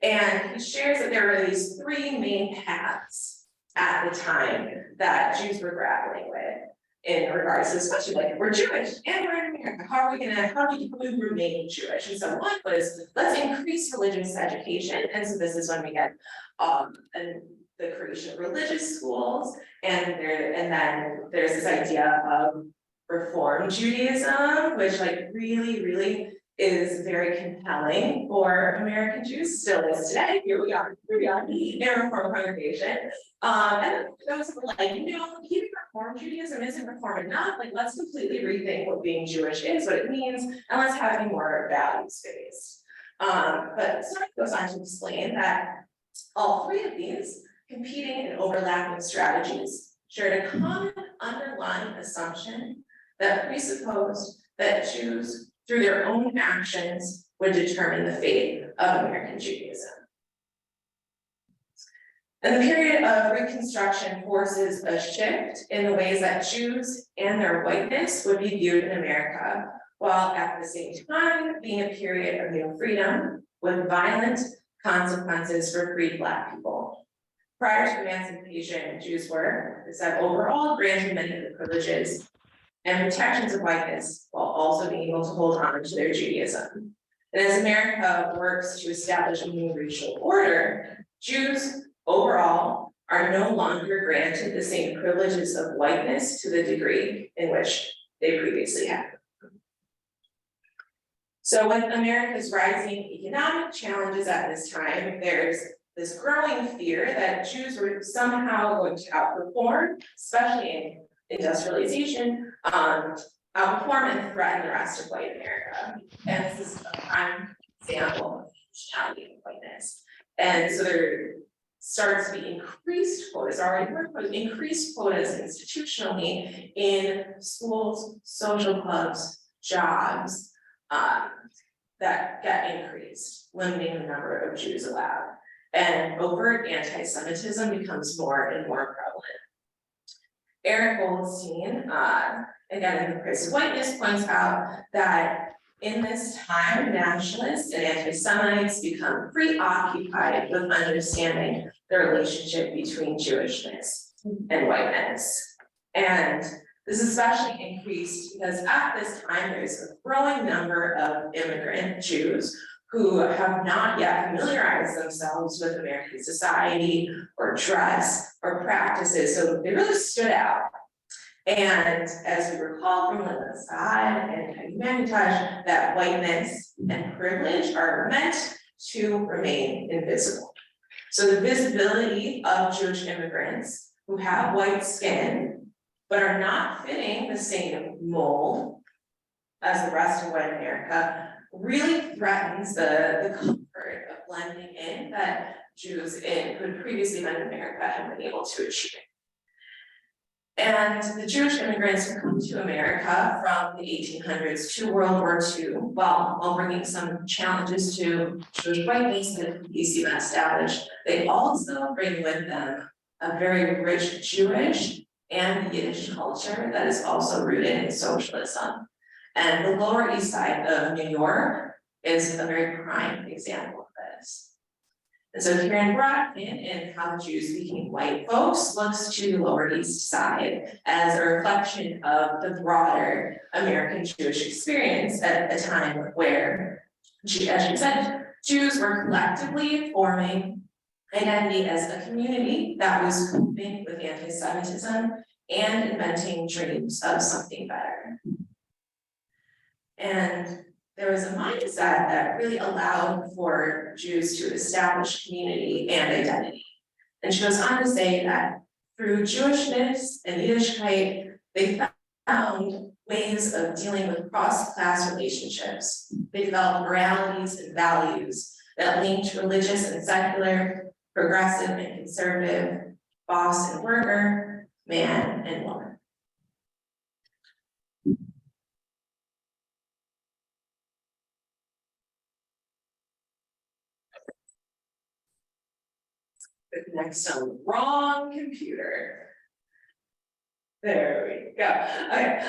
And he shares that there were these 3 main paths at the time that Jews were grappling with in regards to, especially like, we're Jewish and we're in America, how do we remain Jewish? And so one was, let's increase religious education. And so this is when we get the creation of religious schools, and then there's this idea of Reform Judaism, which like really is very compelling for American Jews, still is today. Here we are in a Reform congregation. And those who were like, keeping Reform Judaism isn't reform enough. Like, let's completely rethink what being Jewish is, what it means, and let's have it more values-based. But Sarna goes on to explain that all 3 of these competing and overlapping strategies shared a common underlying assumption that presupposed that Jews, through their own actions, would determine the fate of American Judaism. And the period of Reconstruction forces a shift in the ways that Jews and their whiteness would be viewed in America, while at the same time being a period of new freedom with violent consequences for freed Black people. Prior to emancipation, Jews were, as said, overall granted many of the privileges and protections of whiteness, while also being able to hold on to their Judaism. And as America works to establish a new racial order, Jews overall are no longer granted the same privileges of whiteness to the degree in which they previously had. So with America's rising economic challenges at this time, there's this growing fear that Jews were somehow going to outperform, especially in industrialization, outperform and threaten the rest of white America. And this is a prime example of nationality and whiteness. And so there starts to be increased quotas, increased quotas institutionally in schools, social clubs, jobs, that get increased, limiting the number of Jews allowed. And overt anti-Semitism becomes more and more prevalent. Eric Goldstein, again, in the Price of Whiteness, points out that in this time, nationalists and anti-Semites become preoccupied with understanding the relationship between Jewishness and whiteness. And this especially increased because at this time, there's a growing number of immigrant Jews who have not yet familiarized themselves with American society or dress or practices, so they really stood out. And as we recall from Linda Saad and Tani Prell, that whiteness and privilege are meant to remain invisible. So the visibility of Jewish immigrants who have white skin, but are not fitting the same mold as the rest of white America, really threatens the comfort of blending in that Jews who had previously been in America have been able to achieve. And the Jewish immigrants who come to America from the 1800s to World War II, while bringing some challenges to Jewish whiteness that could be established, they also bring with them a very rich Jewish and Yiddish culture that is also rooted in socialism. And the Lower East Side of New York is a very prime example of this. And so Karen Brockman in How Jews Became White Folks looks to the Lower East Side as a reflection of the broader American Jewish experience at a time where, as she said, Jews were collectively forming identity as a community that was coping with anti-Semitism and inventing dreams of something better. And there was a mindset that really allowed for Jews to establish community and identity. And she goes on to say that through Jewishness and Yiddishkeit, they found ways of dealing with cross-class relationships. They developed moralities and values that linked religious and secular, progressive and conservative, boss and worker, man and woman. Next on the wrong computer. There we go. Okay,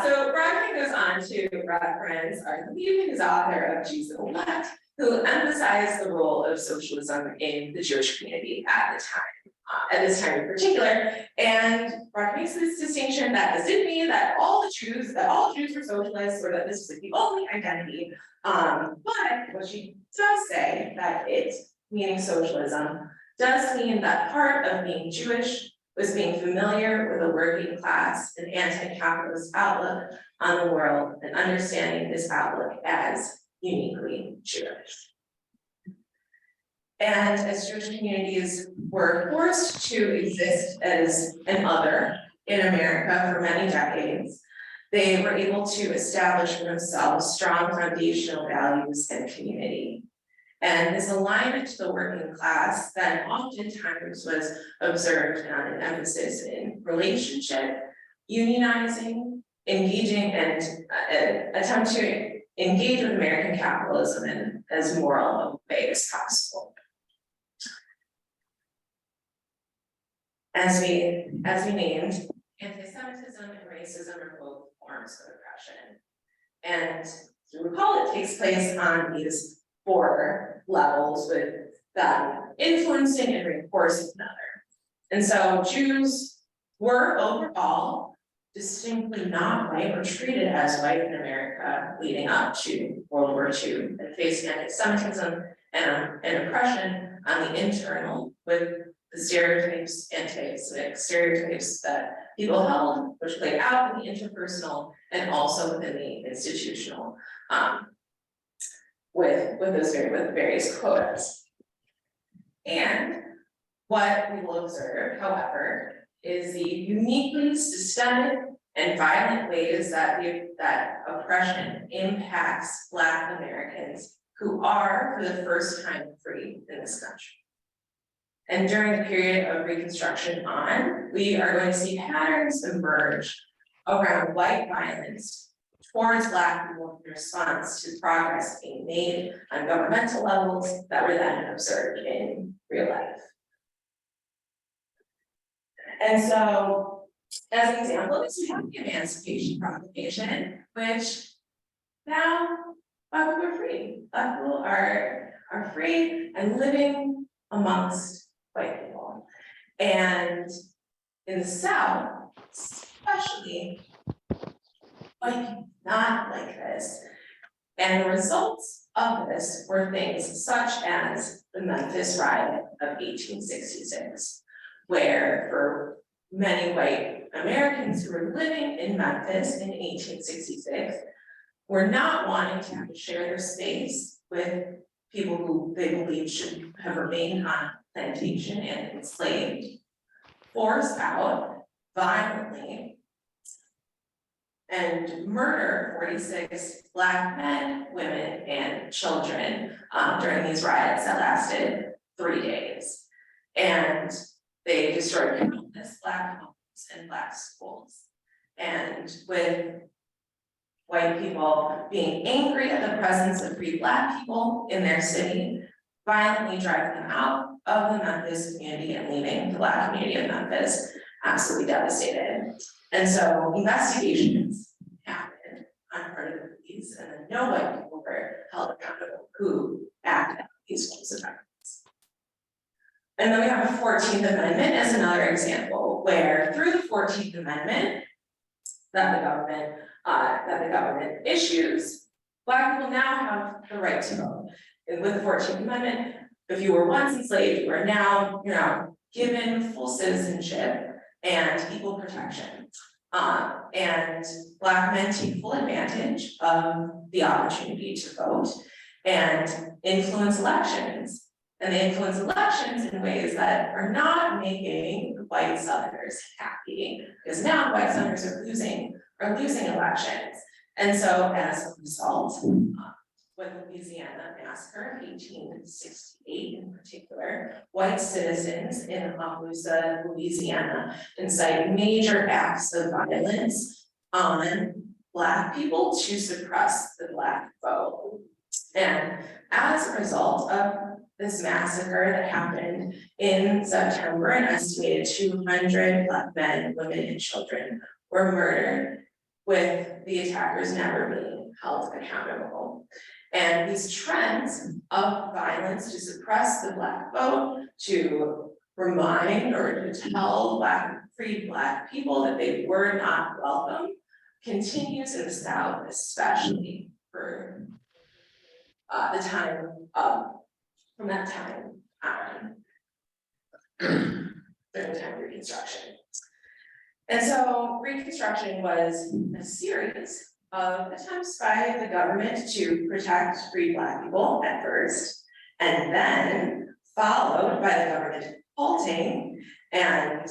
so Brockman goes on to reference Arthur Levin, who's author of Jews and Elect, who emphasized the role of socialism in the Jewish community at the time, at this time in particular. And Brockman makes this distinction that this didn't mean that all Jews were socialists or that this was like the only identity. But what she does say that it, meaning socialism, does mean that part of being Jewish was being familiar with a working class and anti-capitalist outlook on the world and understanding this outlook as uniquely Jewish. And as Jewish communities were forced to exist as an other in America for many decades, they were able to establish for themselves strong foundational values and community. And this alignment to the working class then oftentimes was observed on an emphasis in relationship, unionizing, engaging, and attempt to engage with American capitalism in as moral a way as possible. As we named, anti-Semitism and racism are both forms of oppression. And to recall, it takes place on these 4 levels with influencing and reinforcing another. And so Jews were overall distinctly not white or treated as white in America leading up to World War II and faced anti-Semitism and oppression on the internal with the stereotypes, anti-Semitic stereotypes that people held, which played out in the interpersonal and also within the institutional. With various quotas. And what we will observe, however, is the uniquely systemic and violent ways that oppression impacts Black Americans who are for the first time free in this country. And during the period of Reconstruction on, we are going to see patterns emerge around white violence towards Black people in response to progress being made on governmental levels that were then observed in real life. And so As an example, this we have the Emancipation Proclamation, which now Black people are free. Black people are free and living amongst white people. And in the South, especially, white people not like this. And the results of this were things such as the Memphis riot of 1866, where for many white Americans who were living in Memphis in 1866 were not wanting to have to share their space with people who they believed should have remained on plantation and enslaved, forced out violently, and murder 46 Black men, women, and children during these riots that lasted 3 days. And they destroyed countless Black homes and Black schools. And with white people being angry at the presence of free Black people in their city, violently driving them out of the Memphis community and leaving the Black community of Memphis absolutely devastated. And so investigations happened on part of the police, and then no white people were held accountable who acted on these forms of violence. And then we have the 14th Amendment as another example, where through the 14th Amendment that the government issues, Black people now have the right to vote. And with the 14th Amendment, if you were once enslaved, you're now given full citizenship and equal protection. And Black men take full advantage of the opportunity to vote and influence elections. And they influence elections in ways that are not making white Southerners happy, because now white Southerners are losing elections. And so as a result, with the Louisiana massacre of 1868 in particular, white citizens in Okaloosa, Louisiana, incite major acts of violence on Black people to suppress the Black vote. And as a result of this massacre that happened in September, an estimated 200 Black men, women, and children were murdered, with the attackers never being held accountable. And these trends of violence to suppress the Black vote, to remind or to tell free Black people that they were not welcome, continues in the South, especially for the time from that time on during the time of Reconstruction. And so Reconstruction was a series of attempts by the government to protect free Black people at first, and then followed by the government halting and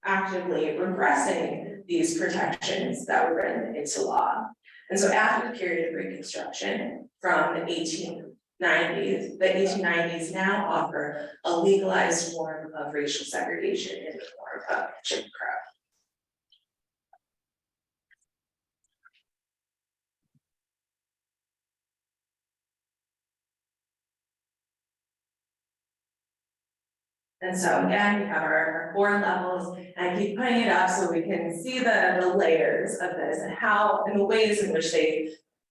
actively regressing these protections that were written into law. And so after the period of Reconstruction from the 1890s now offer a legalized form of racial segregation in the form of Jim Crow. And so again, we have our 4 levels, and I keep putting it up so we can see the layers of this and how, and the ways in which they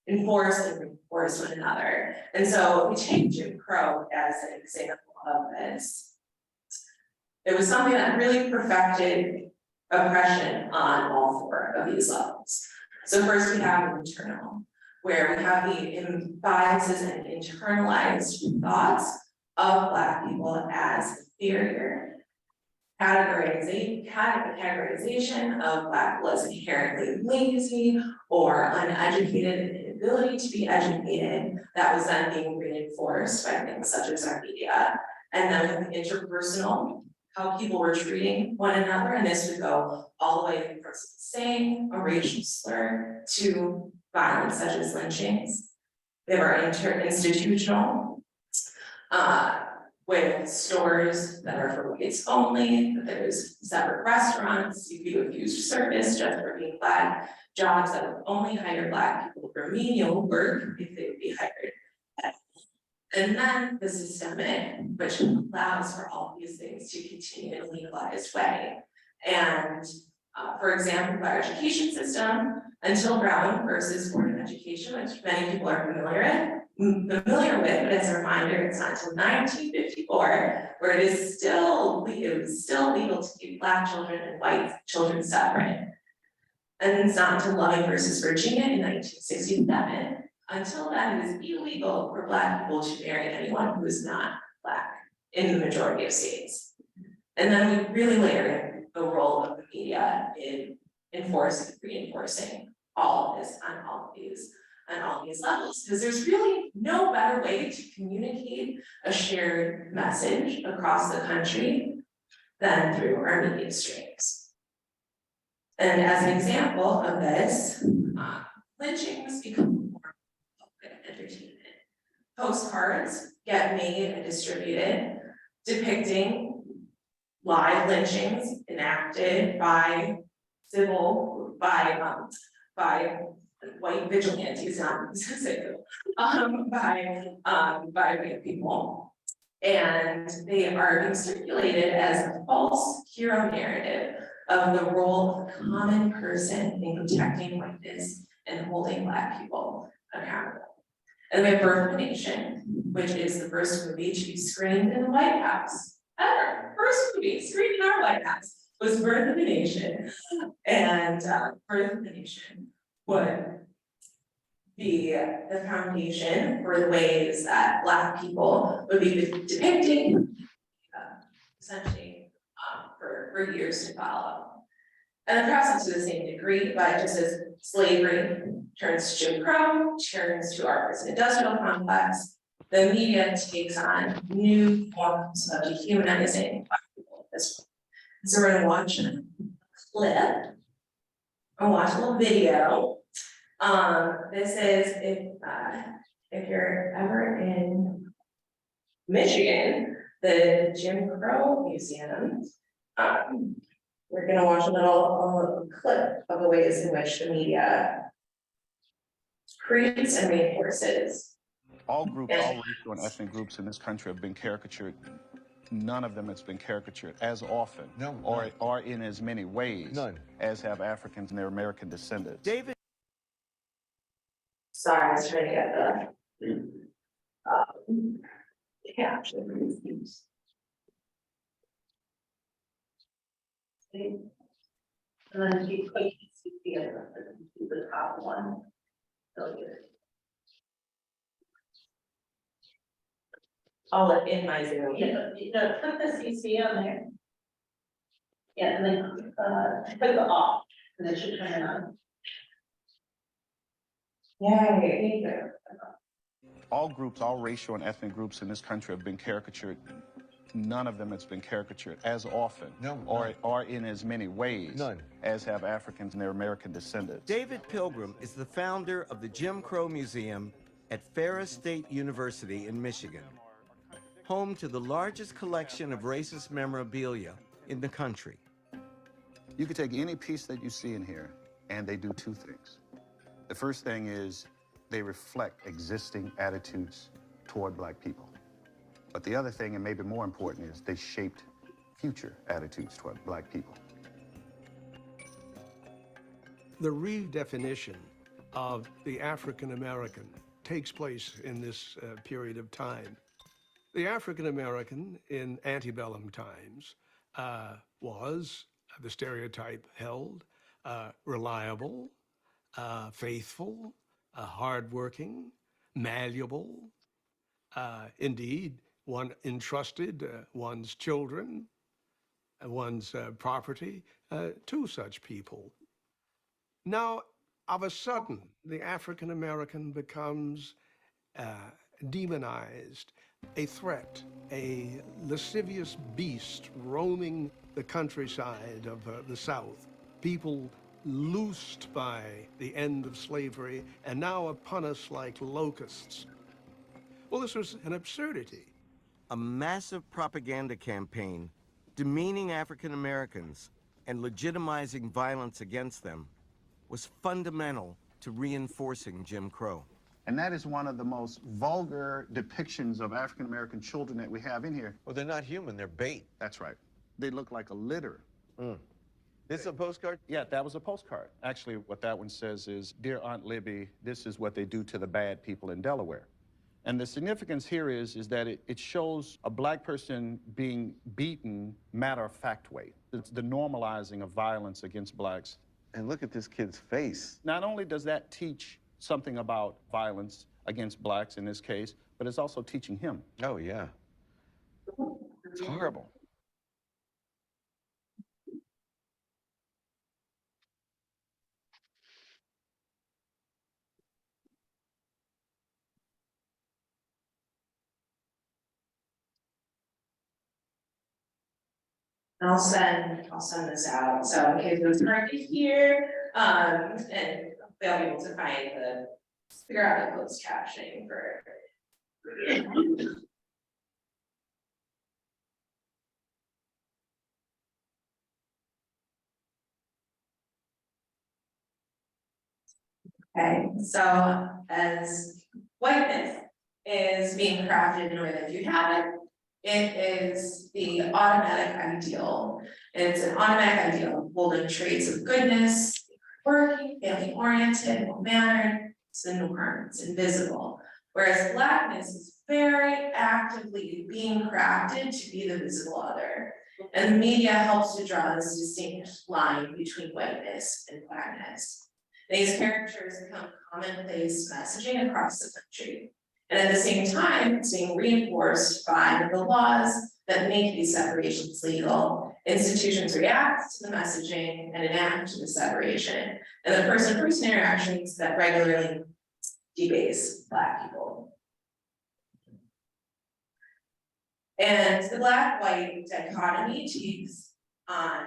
enforce and reinforce one another. And so we take Jim Crow as an example of this. It was something that really perfected oppression on all 4 of these levels. So first we have internal, where we have the biases and internalized thoughts of Black people as inferior. Categorization of Black people as inherently lazy or uneducated, inability to be educated, that was then being reinforced by things such as our media. And then with interpersonal, how people were treating one another, and this would go all the way from saying a racial slur to violence such as lynchings. They were institutional, with stores that are for whites only, that there's separate restaurants, you could refuse service just for being Black, jobs that would only hire Black people for menial work if they would be hired. And then the systemic, which allows for all these things to continue in a legalized way. And For example, our education system, until Brown versus Board of Education, which many people are familiar with, but as a reminder, it's not until 1954, where it was still legal to keep Black children and white children separate. And it's not until Loving versus Virginia in 1967. Until then, it was illegal for Black people to marry anyone who is not Black in the majority of states. And then we really layer in the role of the media in enforcing, reinforcing all of this on all these levels, because there's really no better way to communicate a shared message across the country than through our media streams. And as an example of this, lynchings become more public entertainment. Postcards get made and distributed depicting live lynchings enacted by white vigilantes, not civil, by white people. And they are being circulated as a false hero narrative of the role of the common person in protecting whiteness and holding Black people accountable. And we have Birth of a Nation, which is the first movie to be screened in the White House ever. First movie screened in our White House was Birth of a Nation. And Birth of a Nation would be the foundation for the ways that Black people would be depicting essentially for years to follow. And the process to the same degree, but just as slavery turns to Jim Crow, turns to our prison industrial complex, the media takes on new forms of dehumanizing Black people as well. So we're gonna watch a clip, and watch a little video. This is if you're ever in Michigan, the Jim Crow Museum. We're gonna watch a little clip of the ways in which the media creates and reinforces. All groups, all racial and ethnic groups in this country have been caricatured. None of them has been caricatured as often or in as many ways as have Africans and their American descendants. David. Sorry, I was trying to get the caption. And then you click the other, the top one. I'll let in my Zoom. Yeah, put the CC on there. Yeah, and then click the off, and it should turn it on. Yay. All groups, all racial and ethnic groups in this country have been caricatured. None of them has been caricatured as often or in as many ways as have Africans and their American descendants. David Pilgrim is the founder of the Jim Crow Museum at Ferris State University in Michigan, home to the largest collection of racist memorabilia in the country. You could take any piece that you see in here, and they do two things. The first thing is they reflect existing attitudes toward Black people. But the other thing, and maybe more important, is they shaped future attitudes toward Black people. The redefinition of the African American takes place in this period of time. The African American in antebellum times was, the stereotype held, reliable, faithful, hardworking, malleable. Indeed, one entrusted one's children, one's property to such people. Now, of a sudden, the African American becomes demonized, a threat, a lascivious beast roaming the countryside of the South. People loosed by the end of slavery and now upon us like locusts. Well, this was an absurdity. A massive propaganda campaign demeaning African Americans and legitimizing violence against them was fundamental to reinforcing Jim Crow. And that is one of the most vulgar depictions of African American children that we have in here. Well, they're not human, they're bait. That's right. They look like a litter. They This is a postcard? Yeah, that was a postcard. Actually, what that one says is, "Dear Aunt Libby, this is what they do to the bad people in Delaware." And the significance here is that it shows a black person being beaten matter-of-fact way. It's the normalizing of violence against blacks. And look at this kid's face. Not only does that teach something about violence against blacks in this case, but it's also teaching him. Oh, yeah. It's horrible. I'll send this out, so in case it was hard to hear, and they'll be able to figure out the closed captioning for. Okay, so as whiteness is being crafted in a way that you have it, it is the automatic ideal. It's an automatic ideal holding traits of goodness, working, family oriented, well mannered, it's the norm, it's invisible. Whereas blackness is very actively being crafted to be the visible other. And the media helps to draw this distinct line between whiteness and blackness. These characters become commonplace messaging across the country. And at the same time, it's being reinforced by the laws that make these separations legal. Institutions react to the messaging and enact the separation. And the person-to-person interactions that regularly debase Black people. And the Black-white dichotomy takes on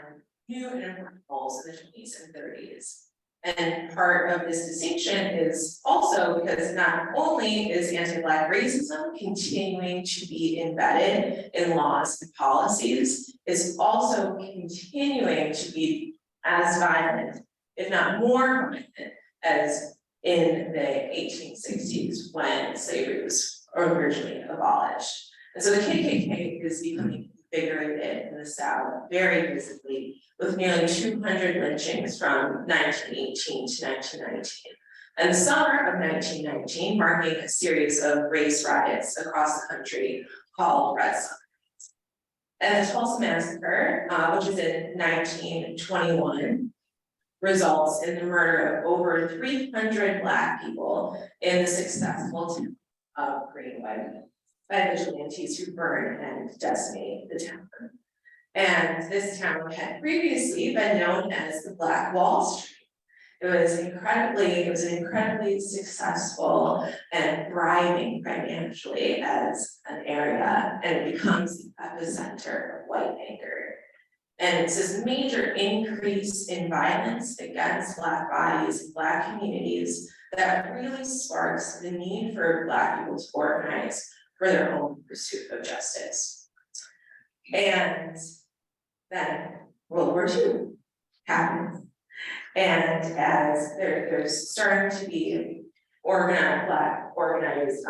new and important roles in the 20s and 30s. And part of this distinction is also because not only is anti-Black racism continuing to be embedded in laws and policies, it's also continuing to be as violent, if not more violent, as in the 1860s when slavery was originally abolished. And so the KKK is becoming invigorated in the South very visibly, with nearly 200 lynchings from 1918 to 1919. And the summer of 1919 marking a series of race riots across the country called Red Summers. And the Tulsa Massacre, which is in 1921, results in the murder of over 300 Black people in the successful town of Greenwood by vigilantes who burn and decimate the town. And this town had previously been known as the Black Wall Street. It was an incredibly successful and thriving financially as an area, and it becomes the epicenter of white anger. And it's this major increase in violence against Black bodies and Black communities that really sparks the need for Black people to organize for their own pursuit of justice. And then World War II happens. And as there's starting to be Black organized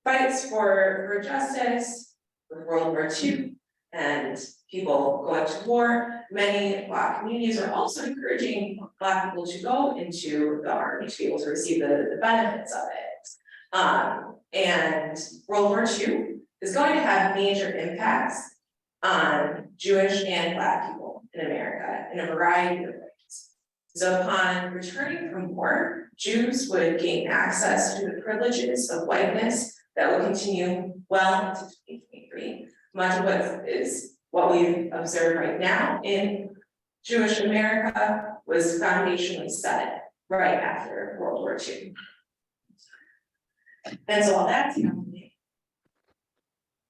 fights for justice with World War II and people going to war, many Black communities are also encouraging Black people to go into the army to be able to receive the benefits of it. And World War II is going to have major impacts on Jewish and Black people in America in a variety of ways. So upon returning from war, Jews would gain access to the privileges of whiteness that will continue well into 2023. Much of what we observe right now in Jewish America was foundationally set right after World War II. And so while that's happening,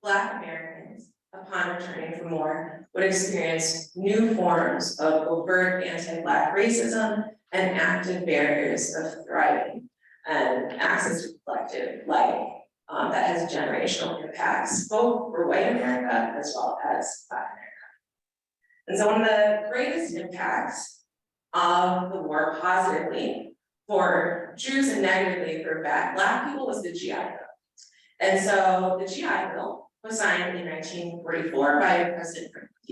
Black Americans, upon returning from war, would experience new forms of overt anti-Black racism and active barriers of thriving and access to collective life that has generational impacts, both for white America as well as Black America. And so one of the greatest impacts of the war positively for Jews and negatively for Black people was the GI Bill. And so the GI Bill was signed in 1944 by President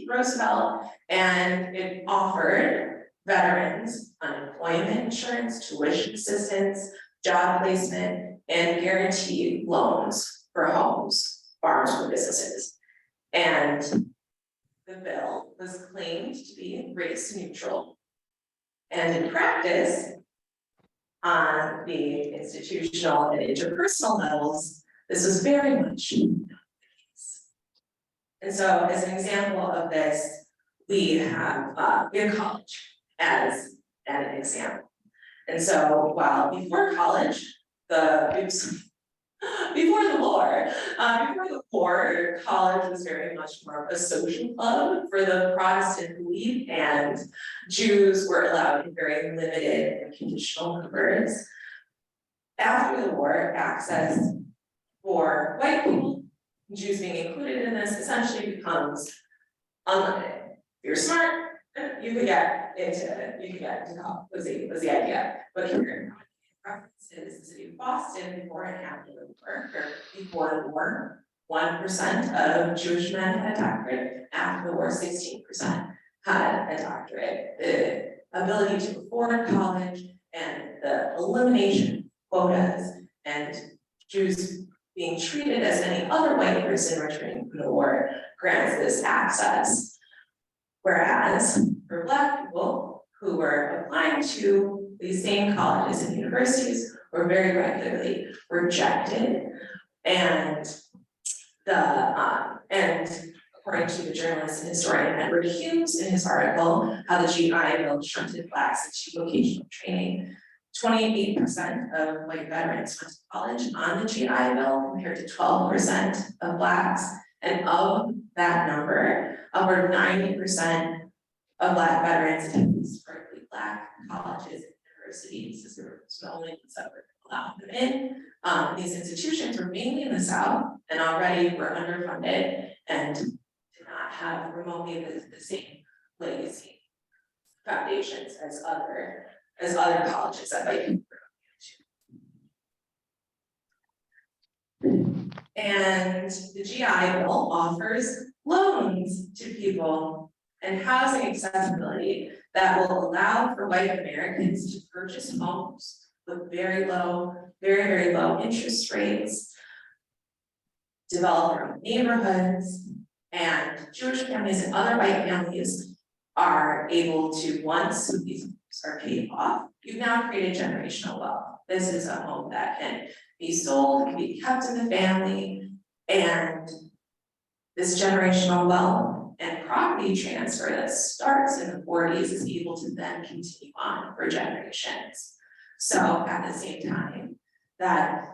Roosevelt, and it offered veterans unemployment insurance, tuition assistance, job placement, and guaranteed loans for homes, farms, or businesses. And the bill was claimed to be race neutral. And in practice, on the institutional and interpersonal levels, this was very much not the case. And so as an example of this, we have college as an example. And so while before college, before the war, college was very much more of a social club for the Protestant elite, and Jews were allowed in very limited and conditional numbers. After the war, access for white people, Jews being included in this, essentially becomes unlimited. If you're smart, you could get into college, was the idea. But here, references the city of Boston before and after the war, or before the war, 1% of Jewish men had a doctorate. After the war, 16% had a doctorate. The ability to afford college and the elimination of quotas and Jews being treated as any other white person returning from the war grants this access. Whereas for Black people who were applying to these same colleges and universities were very regularly rejected, and according to the journalist and historian Edward Hughes in his article, How the GI Bill Shunted Blacks into Vocational Training, 28% of white veterans went to college on the GI Bill compared to 12% of Blacks, and of that number, over 90% of Black veterans attended historically Black colleges and universities, as there was the only ones that were allowing them in. These institutions were mainly in the South and already were underfunded and did not have remotely the same legacy foundations as other colleges that might be. And the GI Bill offers loans to people and housing accessibility that will allow for white Americans to purchase homes with very low interest rates, develop their own neighborhoods, and Jewish families and other white families are able to, once these homes are paid off, you've now created generational wealth. This is a home that can be sold, can be kept in the family, and this generational wealth and property transfer that starts in the 40s is able to then continue on for generations. So at the same time that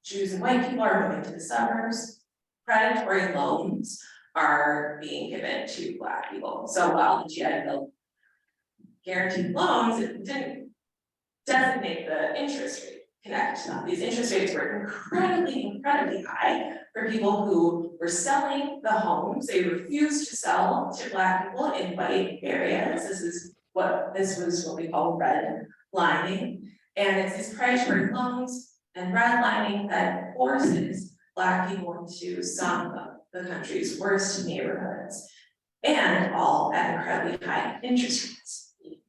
Jews and white people are moving to the suburbs, predatory loans are being given to Black people. So while the GI Bill guaranteed loans, it didn't designate the interest rate connected to them. These interest rates were incredibly high for people who were selling the homes. They refused to sell to Black people in white areas. This was what we call redlining. And it's these predatory loans and redlining that forces Black people into some of the country's worst neighborhoods, and all at incredibly high interest rates.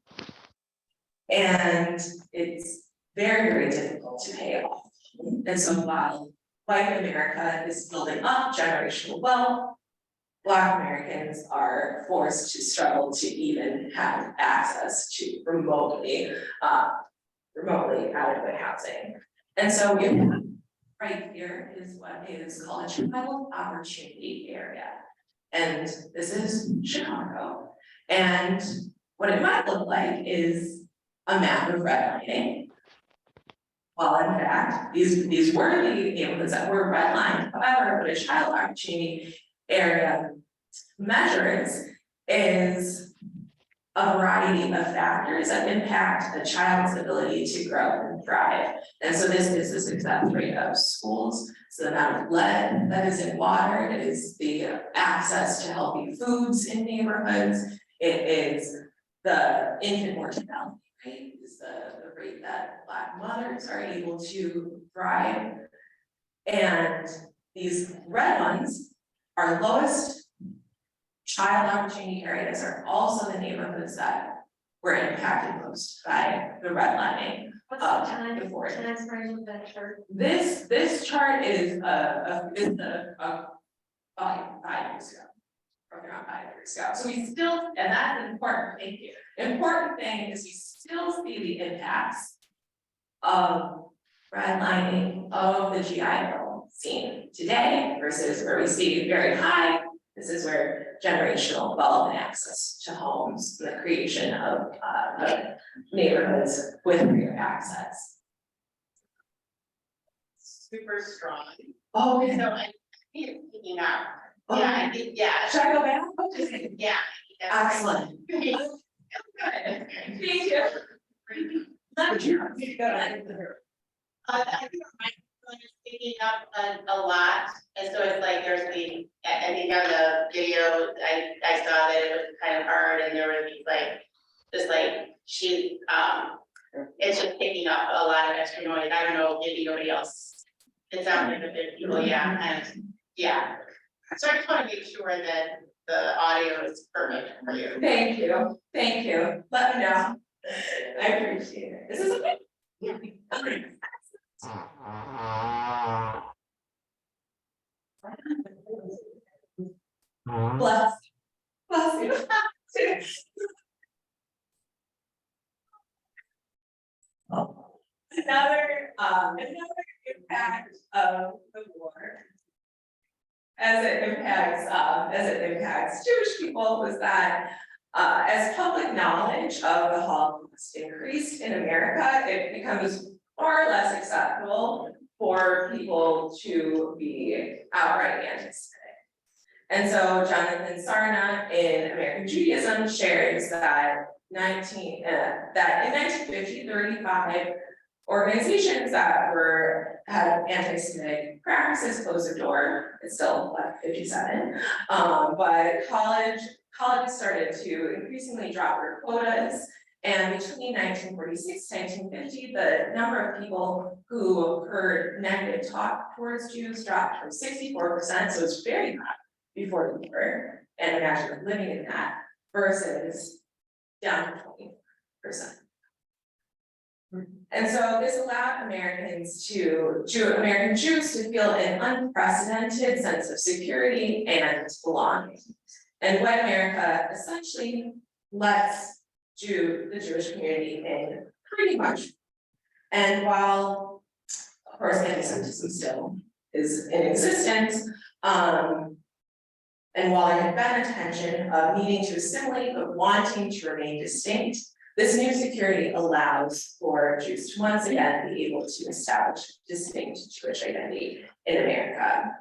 And it's very difficult to pay off. And so while white America is building up generational wealth, Black Americans are forced to struggle to even have access to remotely adequate housing. And so right here is what is called a child opportunity area. And this is Chicago. And what it might look like is a map of redlining. Well, in fact, these were the neighborhoods that were redlined. However, what a child opportunity area measures is a variety of factors that impact a child's ability to grow and thrive. And so this is the success rate of schools, so the amount of lead that is in water, it is the access to healthy foods in neighborhoods, it is the infant mortality rate, is the rate that Black mothers are able to thrive. And these red ones, our lowest child opportunity areas, are also the neighborhoods that were impacted most by the redlining. What's the time forest. frame of that chart? This chart is five years ago. Around 5 years ago. So we still, and that's an important, thank you. Important thing is we still see the impacts of redlining of the GI Bill scene today versus where we see very high. This is where generational wealth and access to homes, and the creation of neighborhoods with greater access. Super strong. Oh, So I think it's picking up. Yeah, I think, yeah. should I go back? Yeah. Excellent. Good. Thank you. Let me go. I think my phone is picking up a lot, and so it's like there's the, I think on the video, I saw that it was kind of hard, and there were these like, just like, it's just picking up a lot of extra noise. I don't know if anybody else, it sounds like a bit people, yeah, and, yeah. So I just want to make sure that the audio is perfect for you. Thank you, let me know. I appreciate it. This is okay. Yeah. Bless you. Another impact of the war as it impacts Jewish people was that as public knowledge of the Holocaust increased in America, it becomes far less acceptable for people to be outright anti-Semitic. And so Jonathan Sarna in American Judaism shares that in 1950, 35 organizations that had anti-Semitic practices closed their door. It's still like 57, but colleges started to increasingly drop their quotas. And between 1946 and 1950, the number of people who heard negative talk towards Jews dropped from 64%, so it's very high before the war, and imagine living in that, versus down to 20%. And so this allowed American Jews to feel an unprecedented sense of security and belonging. And white America essentially lets the Jewish community in pretty much. And while, of course, anti-Semitism still is in existence, and while there had been a tension of needing to assimilate but wanting to remain distinct, this new security allows for Jews to once again be able to establish distinct Jewish identity in America.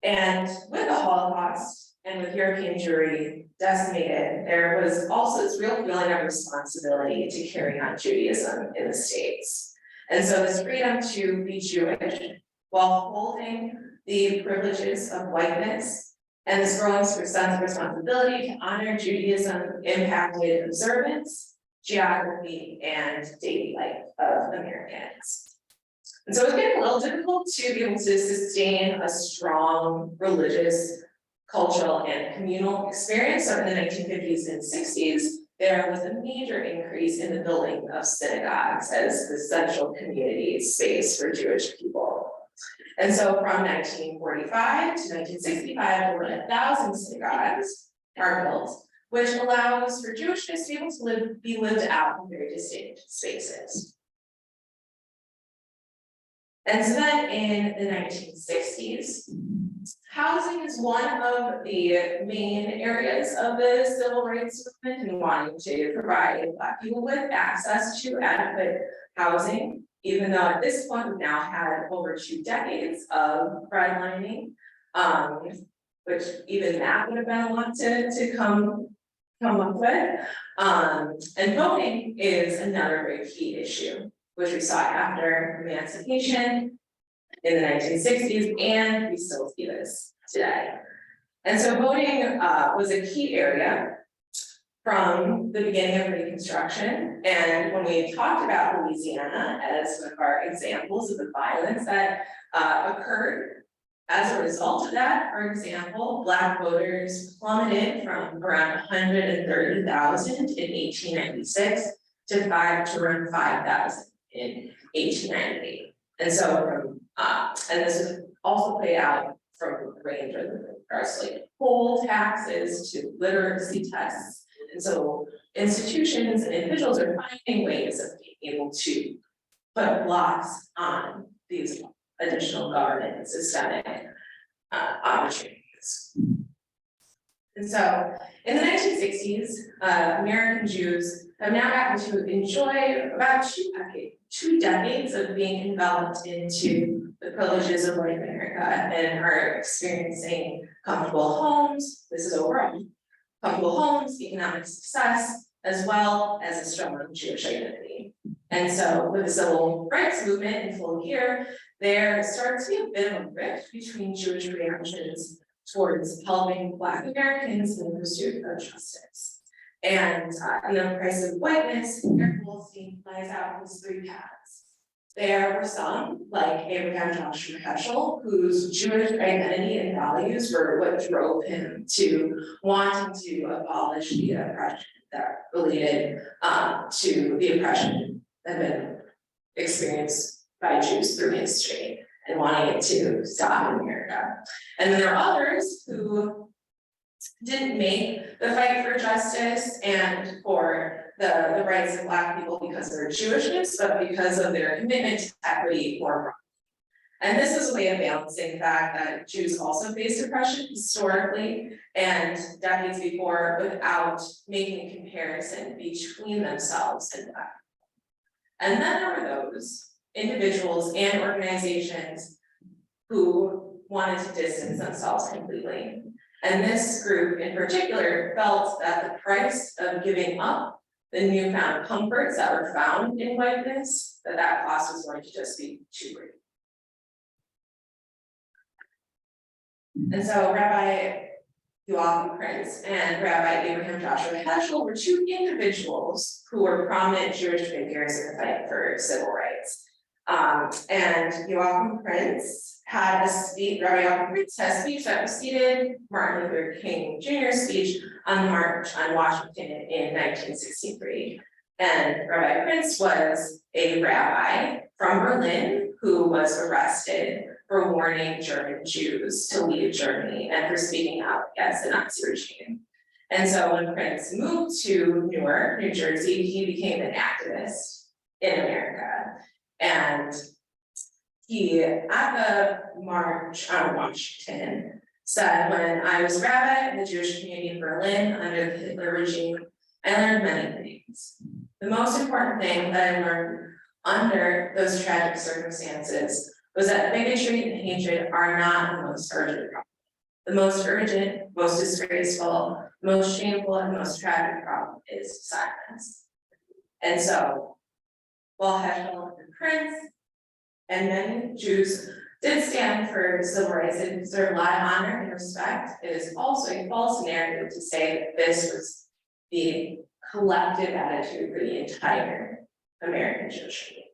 And with the Holocaust and with European Jewry decimated, there was also this real feeling of responsibility to carry on Judaism in the States. And so this freedom to be Jewish while holding the privileges of whiteness and this growing sense of responsibility to honor Judaism impacted observance, geography, and daily life of Americans. And so it's getting a little difficult to be able to sustain a strong religious, cultural, and communal experience. So in the 1950s and 60s, there was a major increase in the building of synagogues as the central community space for Jewish people. And so from 1945 to 1965, over 1,000 synagogues are built, which allows for Jewishness to be able to be lived out in very distinct spaces. And so then in the 1960s, housing is one of the main areas of the civil rights movement and wanting to provide Black people with access to adequate housing. Even though at this point we've now had over 2 decades of redlining, which even that would have been a lot to come up with. And voting is another very key issue, which we saw after emancipation in the 1960s, and we still see this today. And so voting was a key area from the beginning of Reconstruction. And when we talked about Louisiana as one of our examples of the violence that occurred As a result of that, for example, Black voters plummeted from around 130,000 in 1896 to around 5,000 in 1898. And so and this was also played out from a range of regards to like poll taxes to literacy tests. And so institutions and individuals are finding ways of being able to put blocks on these additional government and systemic opportunities. And so in the 1960s, American Jews have now gotten to enjoy about two decades of being enveloped into the privileges of white America and are experiencing comfortable homes. This is overall comfortable homes, economic success, as well as a strong Jewish identity. And so with the civil rights movement in full gear, there starts to be a bit of a rift between Jewish reactions towards helping Black Americans in the pursuit of justice. And in the price of whiteness, Eric Goldstein lays out his three paths. There were some, like Abraham Joshua Heschel, whose Jewish identity and values were what drove him to wanting to abolish the oppression that related to the oppression that had been experienced by Jews through history and wanting it to stop in America. And then there are others who didn't make the fight for justice and for the rights of Black people because of their Jewishness, but because of their commitment to equity more broadly. And this is a way of balancing the fact that Jews also faced oppression historically and decades before without making a comparison between themselves and Black people. And then there were those individuals and organizations who wanted to distance themselves completely. And this group in particular felt that the price of giving up the newfound comforts that were found in whiteness, that cost was going to just be too great. And so Rabbi Joachim Prince and Rabbi Abraham Joshua Heschel were two individuals who were prominent Jewish figures in the fight for civil rights. And Joachim Prince had a speech, Rabbi Joachim Prince had a speech that preceded Martin Luther King Jr.'s speech on the March on Washington in 1963. And Rabbi Prince was a rabbi from Berlin who was arrested for warning German Jews to leave Germany and for speaking out against the Nazi regime. And so when Prince moved to Newark, New Jersey, he became an activist in America. And he, at the March on Washington, said, when I was rabbi in the Jewish community in Berlin under the Hitler regime, I learned many things. The most important thing that I learned under those tragic circumstances was that bigotry and hatred are not the most urgent problem. The most urgent, most disgraceful, most shameful, and most tragic problem is silence. And so, while Heschel and Prince and many Jews did stand for civil rights and deserve a lot of honor and respect, it is also a false narrative to say that this was the collective attitude for the entire American Jewish community.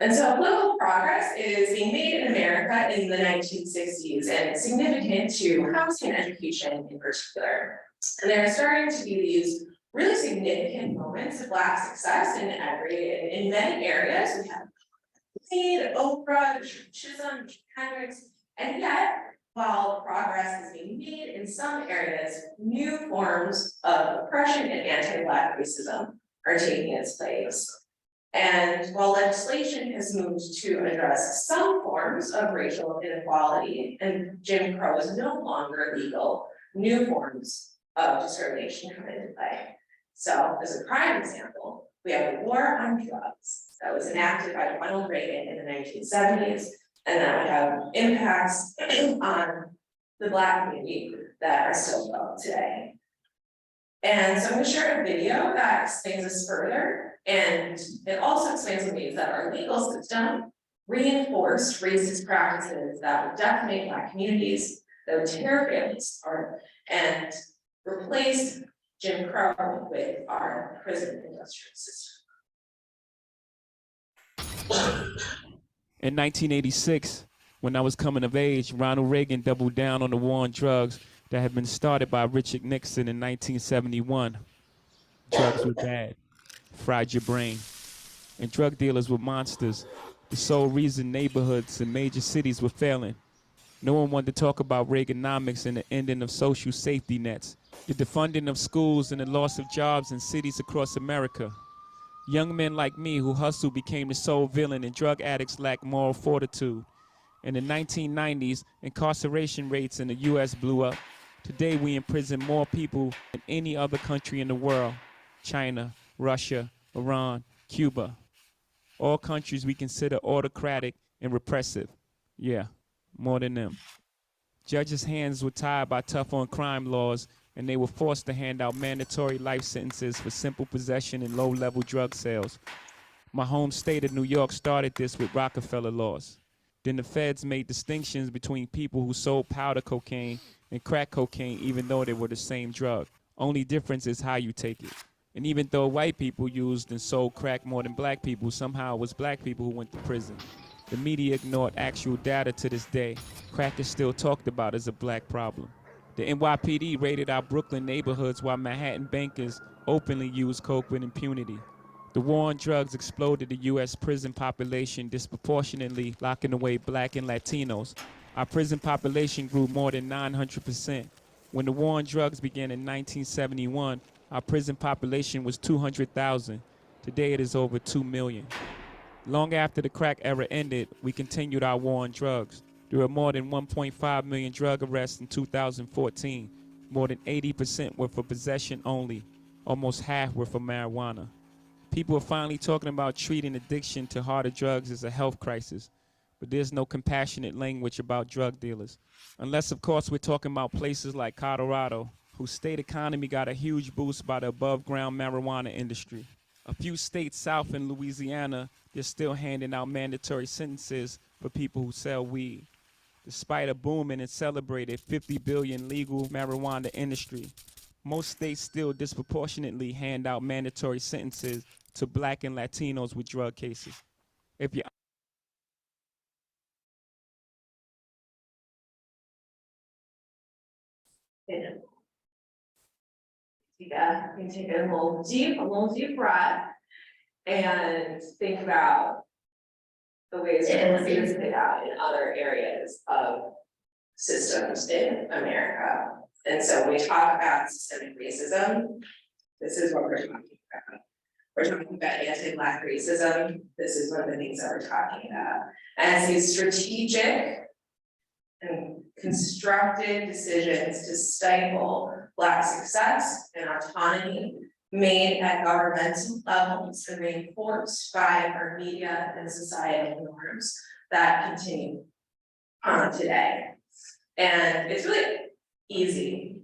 And so political progress is being made in America in the 1960s and it's significant to housing and education in particular. And there are starting to be these really significant moments of Black success in many areas. We have Reed, Oprah, Chisholm, Hendricks, and yet, while progress is being made in some areas, new forms of oppression and anti-Black racism are taking its place. And while legislation has moved to address some forms of racial inequality and Jim Crow is no longer legal, new forms of discrimination come into play. So as a prime example, we have the war on drugs that was enacted by Ronald Reagan in the 1970s, and that would have impacts on the Black community that are still felt today. And so I'm going to share a video that explains this further, and it also explains the ways that our legal system reinforced racist practices that would decimate Black communities, that would tear families apart, and replace Jim Crow with our prison industrial system. In 1986, When I was coming of age, Ronald Reagan doubled down on the war on drugs that had been started by Richard Nixon in 1971. Drugs were bad, fried your brain, and drug dealers were monsters. The sole reason neighborhoods and major cities were failing. No one wanted to talk about Reaganomics and the ending of social safety nets, the defunding of schools and the loss of jobs in cities across America. Young men like me who hustled became the sole villain, and drug addicts lacked moral fortitude. In the 1990s, incarceration rates in the US blew up. Today we imprison more people than any other country in the world. China, Russia, Iran, Cuba. All countries we consider autocratic and repressive. Yeah, more than them. Judges' hands were tied by tough on crime laws, and they were forced to hand out mandatory life sentences for simple possession and low-level drug sales. My home state of New York started this with Rockefeller laws. Then the feds made distinctions between people who sold powder cocaine and crack cocaine, even though they were the same drug. Only difference is how you take it. And even though white people used and sold crack more than black people, somehow it was black people who went to prison. The media ignored actual data to this day. Crack is still talked about as a black problem. The NYPD raided our Brooklyn neighborhoods while Manhattan bankers openly used coke with impunity. The war on drugs exploded the U.S. prison population, disproportionately locking away black and Latinos. Our prison population grew more than 900%. When the war on drugs began in 1971, our prison population was 200,000. Today it is over 2 million. Long after the crack era ended, we continued our war on drugs. There were more than 1.5 million drug arrests in 2014. More than 80% were for possession only. Almost half were for marijuana. People are finally talking about treating addiction to harder drugs as a health crisis, but there's no compassionate language about drug dealers. Unless, of course, we're talking about places like Colorado, whose state economy got a huge boost by the above-ground marijuana industry. A few states south in Louisiana, they're still handing out mandatory sentences for people who sell weed. Despite a booming and celebrated 50 billion legal marijuana industry, most states still disproportionately hand out mandatory sentences to black and Latinos with drug cases. If you Yeah, you can take a little deep breath and think about the ways that we see this played out in other areas of systems in America. And so when we talk about systemic racism, this is what we're talking about. We're talking about anti-Black racism. This is one of the things that we're talking about. As these strategic and constructed decisions to stifle Black success and autonomy made at governmental levels and reinforced by our media and societal norms that continue on today. And it's really easy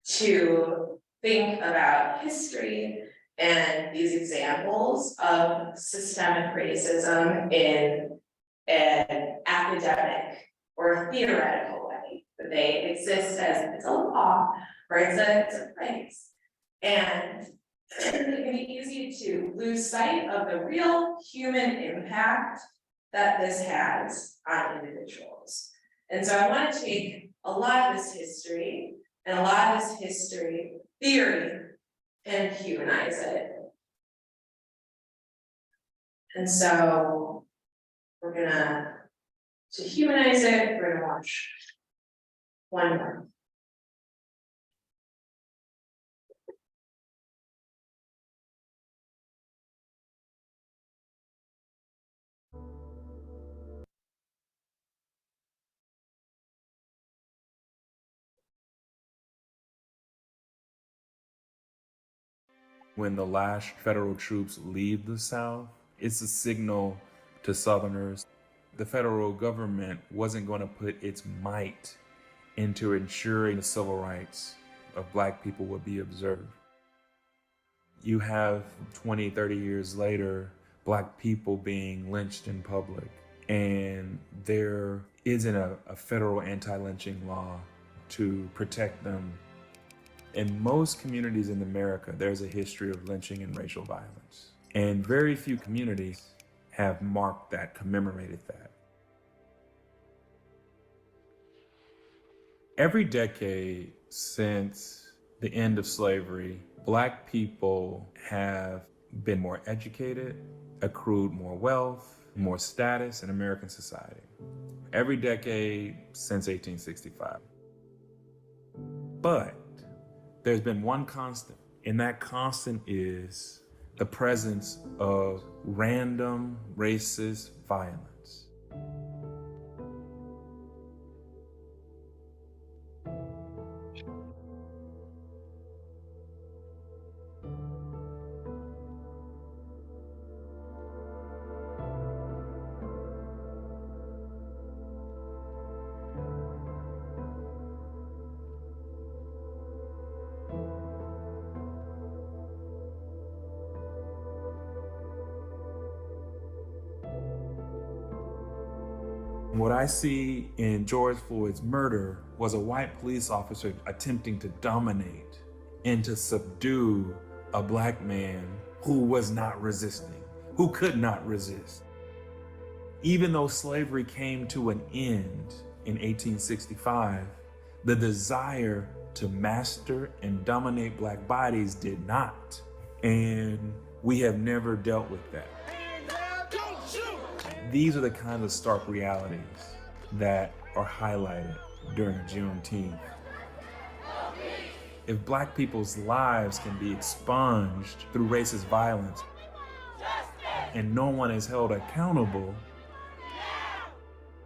to think about history and these examples of systemic racism in an academic or theoretical way, that they exist as it's a law or it's a place. And it can be easy to lose sight of the real human impact that this has on individuals. And so I want to take a lot of this history and a lot of this history theory and humanize it. And so we're gonna, to humanize it, we're gonna watch one more. When the last federal troops leave the South, it's a signal to Southerners. The federal government wasn't going to put its might into ensuring the civil rights of Black people would be observed. You have 20, 30 years later, Black people being lynched in public, and there isn't a federal anti-lynching law to protect them. In most communities in America, there's a history of lynching and racial violence. And very few communities have marked that, commemorated that. Every decade since the end of slavery, Black people have been more educated, accrued more wealth, more status in American society. Every decade since 1865. But there's been one constant, and that constant is the presence of random racist violence. What I see in George Floyd's murder was a white police officer attempting to dominate and to subdue a Black man who was not resisting, who could not resist. Even though slavery came to an end in 1865, the desire to master and dominate Black bodies did not. And we have never dealt with that. These are the kinds of stark realities that are highlighted during Juneteenth. If Black people's lives can be expunged through racist violence and no one is held accountable,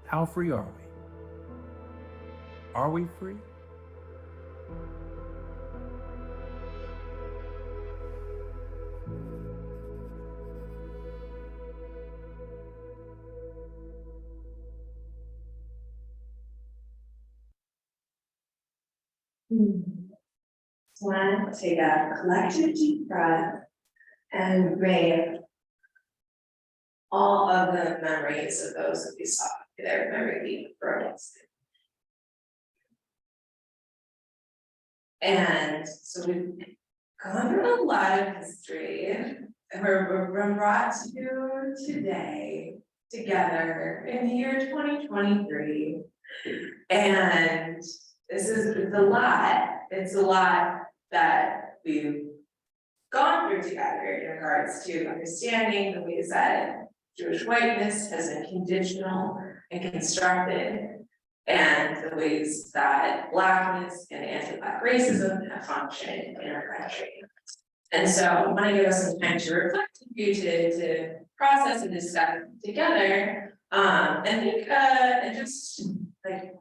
how free are we? Are we free? So I want to take a collective deep breath and brave all of the memories of those that we saw, their memory being frozen. And so we've gone through a lot of history, and we're brought to today together in the year 2023. And it's a lot that we've gone through together in regards to understanding the ways that Jewish whiteness has been conditional and constructed, and the ways that Blackness and anti-Black racism have functioned in our country. And so I want to give us some time to reflect and for you to process and discuss together, and think and just like,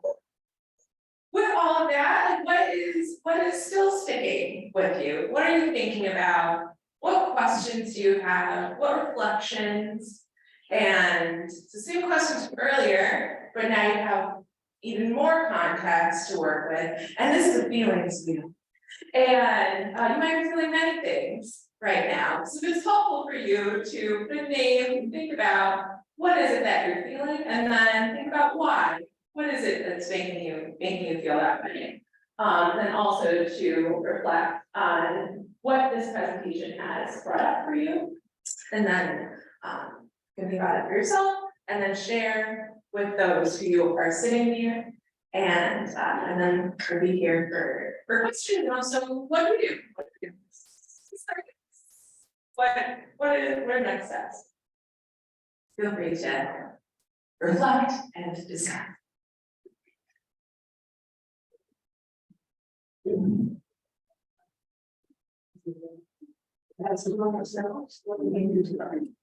with all of that, like what is still sticking with you? What are you thinking about? What questions do you have? What reflections? And it's the same questions from earlier, but now you have even more context to work with. And this is the feelings wheel. And you might be feeling many things right now. So it's helpful for you to put a name, think about what is it that you're feeling, and then think about why. What is it that's making you feel that way? Then also to reflect on what this presentation has brought up for you, and then you can think about it for yourself, and then share with those who are sitting here, and then we'll be here for questions. And also, what do we do? What are next steps? Feel free to reflect and discuss. That's the one ourselves. What we need to learn.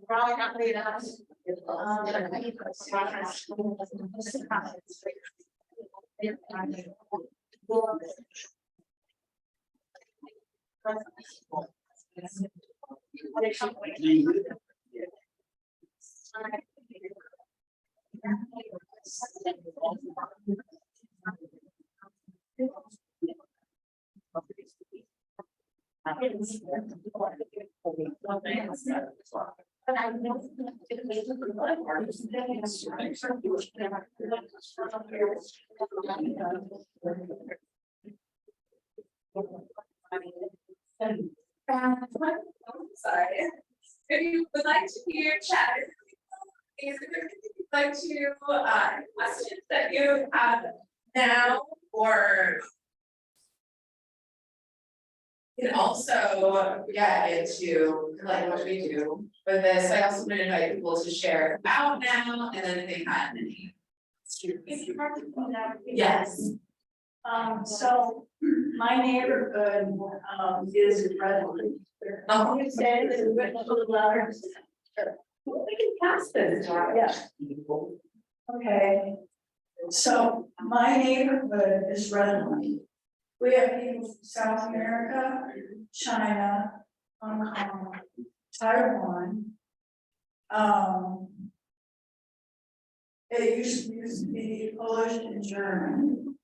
Probably not made up. Sorry. If you would like to hear chatter, if you would like to, questions that you have now, or you can also get into like what we do with this. I also want to invite people to share out now, and then if they had any. Yes. So my neighborhood, is Redwood. Oh. You say this is a little louder. Sure. We can pass this, yeah. Okay. So my neighborhood is Redwood. We have people from South America, China, Hong Kong, Taiwan. It used to be Polish and German.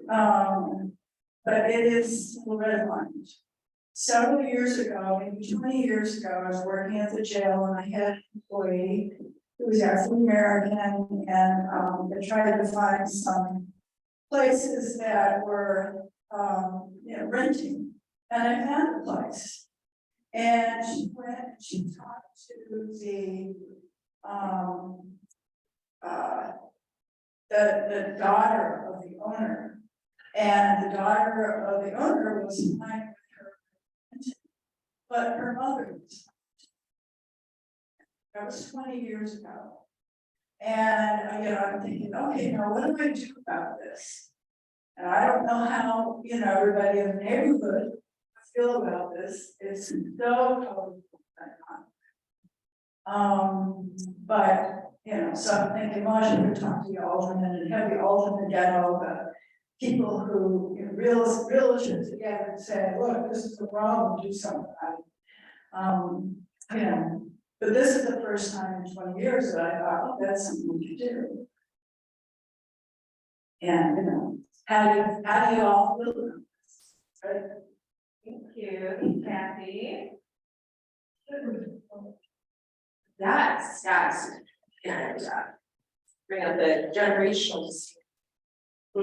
But it is redlined. Several years ago, maybe 20 years ago, I was working at the jail and I had an employee who was African American, and I tried to find some places that were renting, and I found a place. And she went and she talked to the daughter of the owner, and the daughter of the owner was fine with her, but her mother was. That was 20 years ago. And I'm thinking, okay, now what do I do about this? And I don't know how, everybody in the neighborhood feel about this. It's so but so I'm thinking, well, I should talk to the alderman and have the alderman get all the people who, realtors together and say, look, this is the problem, do something about it. But this is the first time in 20 years that I thought, oh, that's something we could do. And how do you all feel about this? Right? Thank you, Kathy. Yes, and bring up the generations. We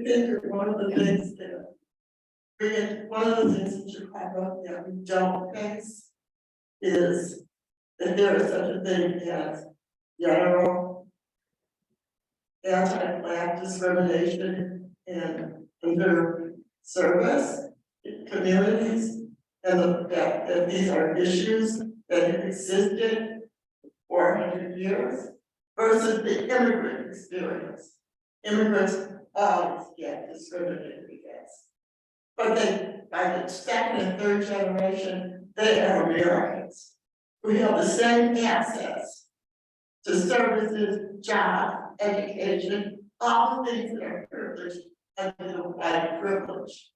think one of the things in Chicago that we don't face is that there is such a thing as general anti-black discrimination in under service communities, and the fact that these are issues that have existed for 100 years versus the immigrant experience. Immigrants always get discriminated against. But by the second and third generation, they are Americans who have the same access to services, jobs, education, all the things that are privileged under the white privilege.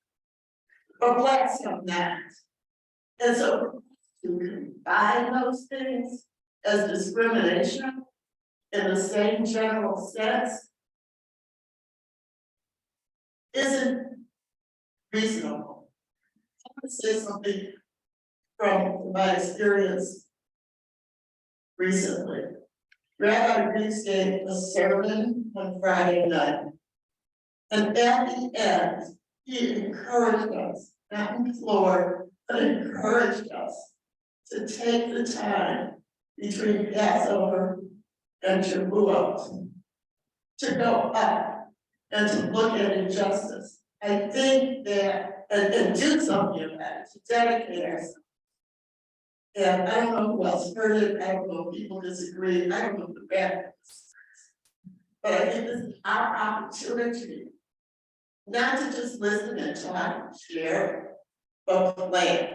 But blacks have not. And so to combine those things as discrimination in the same general sense isn't reasonable. I want to say something from my experience recently. Rabbi Reese gave a sermon on Friday night. And at the end, he encouraged us, not implored, but encouraged us to take the time between Passover and Shavuot to go up and to look at injustice I think that, and do something about it, to dedicate ourselves. And I don't know who else heard it, I don't know if people disagree, I don't know the bad. But I think this is our opportunity, not to just listen and talk, share, but plan.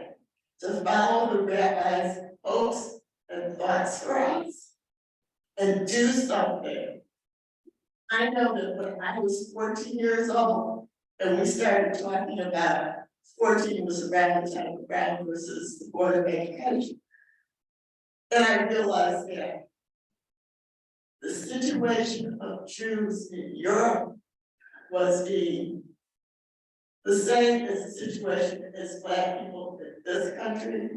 To follow the rabbi's hopes and thoughts for us. And do something. I know that when I was 14 years old, and we started talking about 14 was around the time of Brown versus the Board of Education. And I realized that the situation of Jews in Europe was the same as the situation as Black people in this country.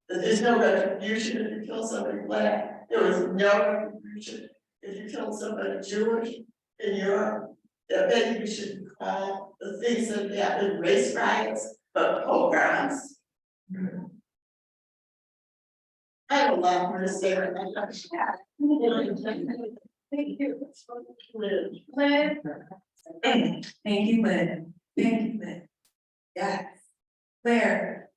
That there's no retribution if you kill somebody Black. There was no retribution if you kill somebody Jewish in Europe. That maybe we should call the things that happened race riots, but pogroms. I have a lot more to say, but I'm not sure. Thank you. Lynn. Thank you, Lynn. Thank you, Lynn. Yes. Claire.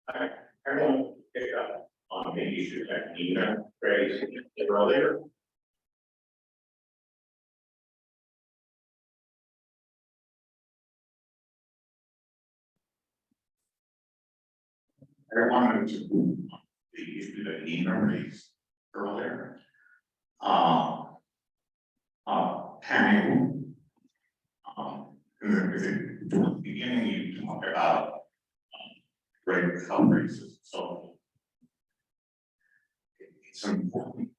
I want to pick up on the issue that Nina raised earlier. I wanted to move on the issue that Nina raised earlier. Tammy, in the beginning, you talked about great health racism. So it's important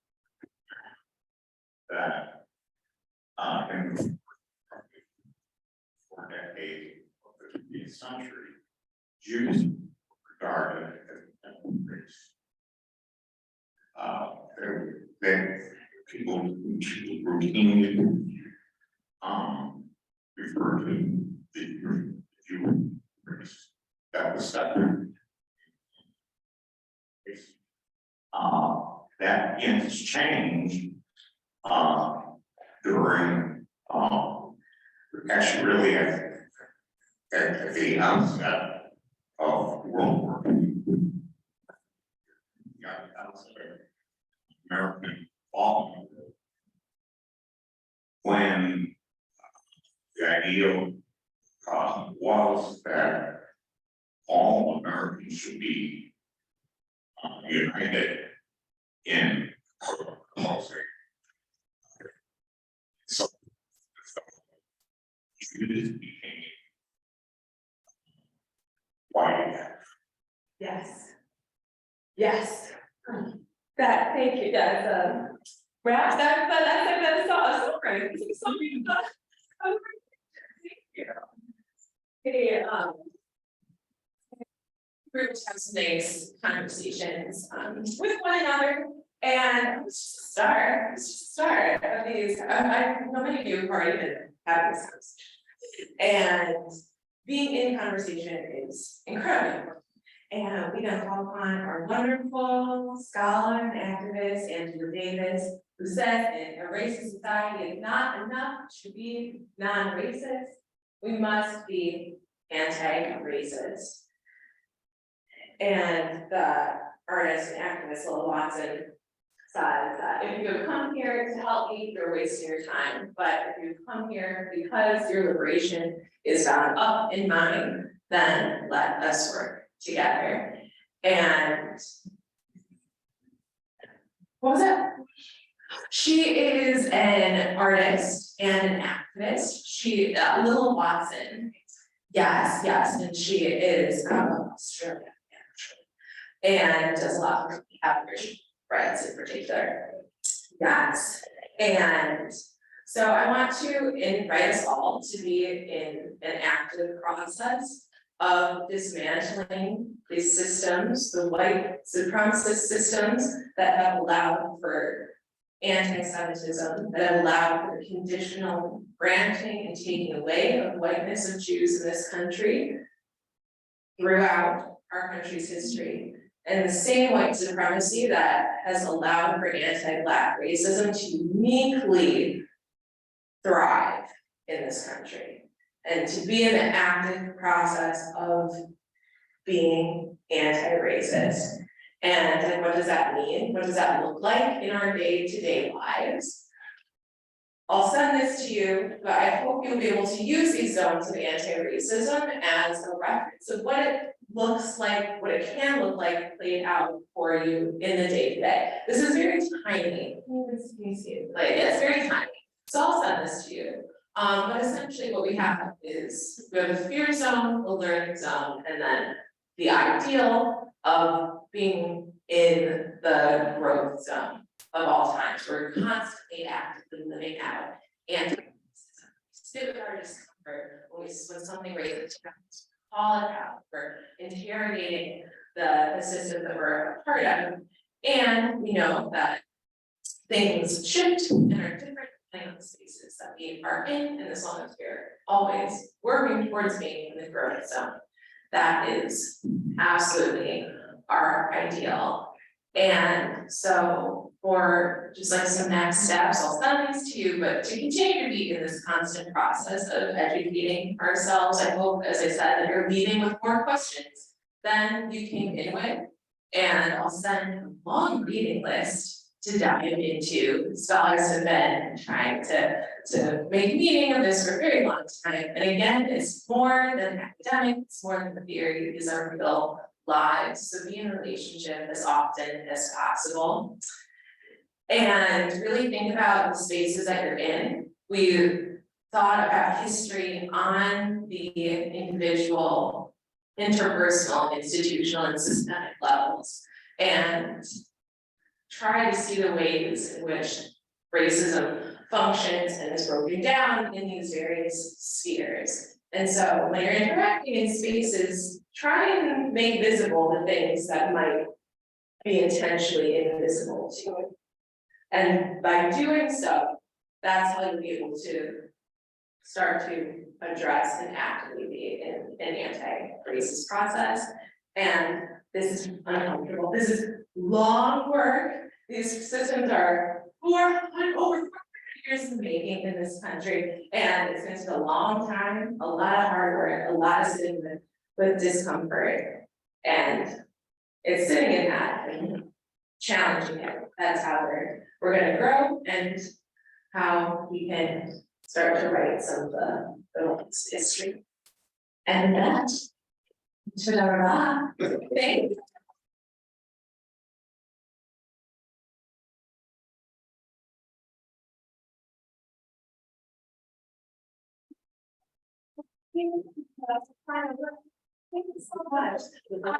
that in for decades of the 20th century, Jews regarded as a race. Then people routinely refer to the Jewish race. That was separate. That begins to change during actually really at the outset of World War II. American fall, when the idea was that all Americans should be united in housing. So Jews became white. Yes. Yes. That, thank you, that's perhaps that's so great. It's something that thank you. Okay, groups have some nice conversations with one another, and let's just start of these. I know many of you have already been having this conversation, and being in conversation is incredibly important. And we can call upon our wonderful scholar and activist, Angela Davis, who says in a racist society is not enough to be non-racist. We must be anti-racist. And the artist and activist Lil Watson says that if you come here to help me, you're wasting your time. But if you come here because your liberation is bound up in mine, then let us work together. And what was that? She is an artist and an activist. She, Lil Watson. Yes, and she is Australian and does a lot of Aboriginal rights in particular. Yes, and so I want to invite us all to be in an active process of dismantling these systems, the white supremacist systems that have allowed for anti-Semitism, that have allowed for the conditional granting and taking away of whiteness of Jews in this country throughout our country's history. And the same white supremacy that has allowed for anti-Black racism to uniquely thrive in this country. And to be in the active process of being anti-racist. And what does that mean? What does that look like in our day-to-day lives? I'll send this to you, but I hope you'll be able to use these zones of anti-racism as a reference of what it looks like, what it can look like played out for you in the day-to-day. This is very tiny. Can you see it? Like, it's very tiny. So I'll send this to you. But essentially what we have is, we have a fear zone, a learning zone, and then the ideal of being in the growth zone of all times. We're constantly actively living out and sit with our discomfort when something raises happens, call it out, we're interrogating the system that we're a part of. And we know that things shift and are different depending on the spaces that we are in, and as long as we're always working towards being in the growth zone. That is absolutely our ideal. And so for just like some next steps, I'll send these to you, but to continue to be in this constant process of educating ourselves, I hope, as I said, that you're leaving with more questions than you came in with. And I'll send a long reading list to dive into. Scholars have been trying to make meaning of this for a very long time. And again, it's more than academic, it's more than the theory, these are real lives. So be in a relationship as often as possible. And really think about the spaces that you're in. We thought about history on the individual, interpersonal, institutional, and systemic levels. And try to see the ways in which racism functions and is broken down in these various spheres. And so when you're interacting in spaces, try and make visible the things that might be intentionally invisible to you. And by doing so, that's how you'll be able to start to address and actively be in an anti-racist process. And this is uncomfortable. This is long work. These systems are over 400 years in the making in this country, and it's going to take a long time, a lot of hard work, a lot of sitting with discomfort, and it's sitting in that and challenging it. That's how we're going to grow, and how we can start to write some of the history. And that, ta-da, thanks. Thank you so much.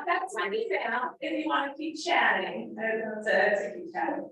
That's my email if you want to keep chatting. To keep chatting.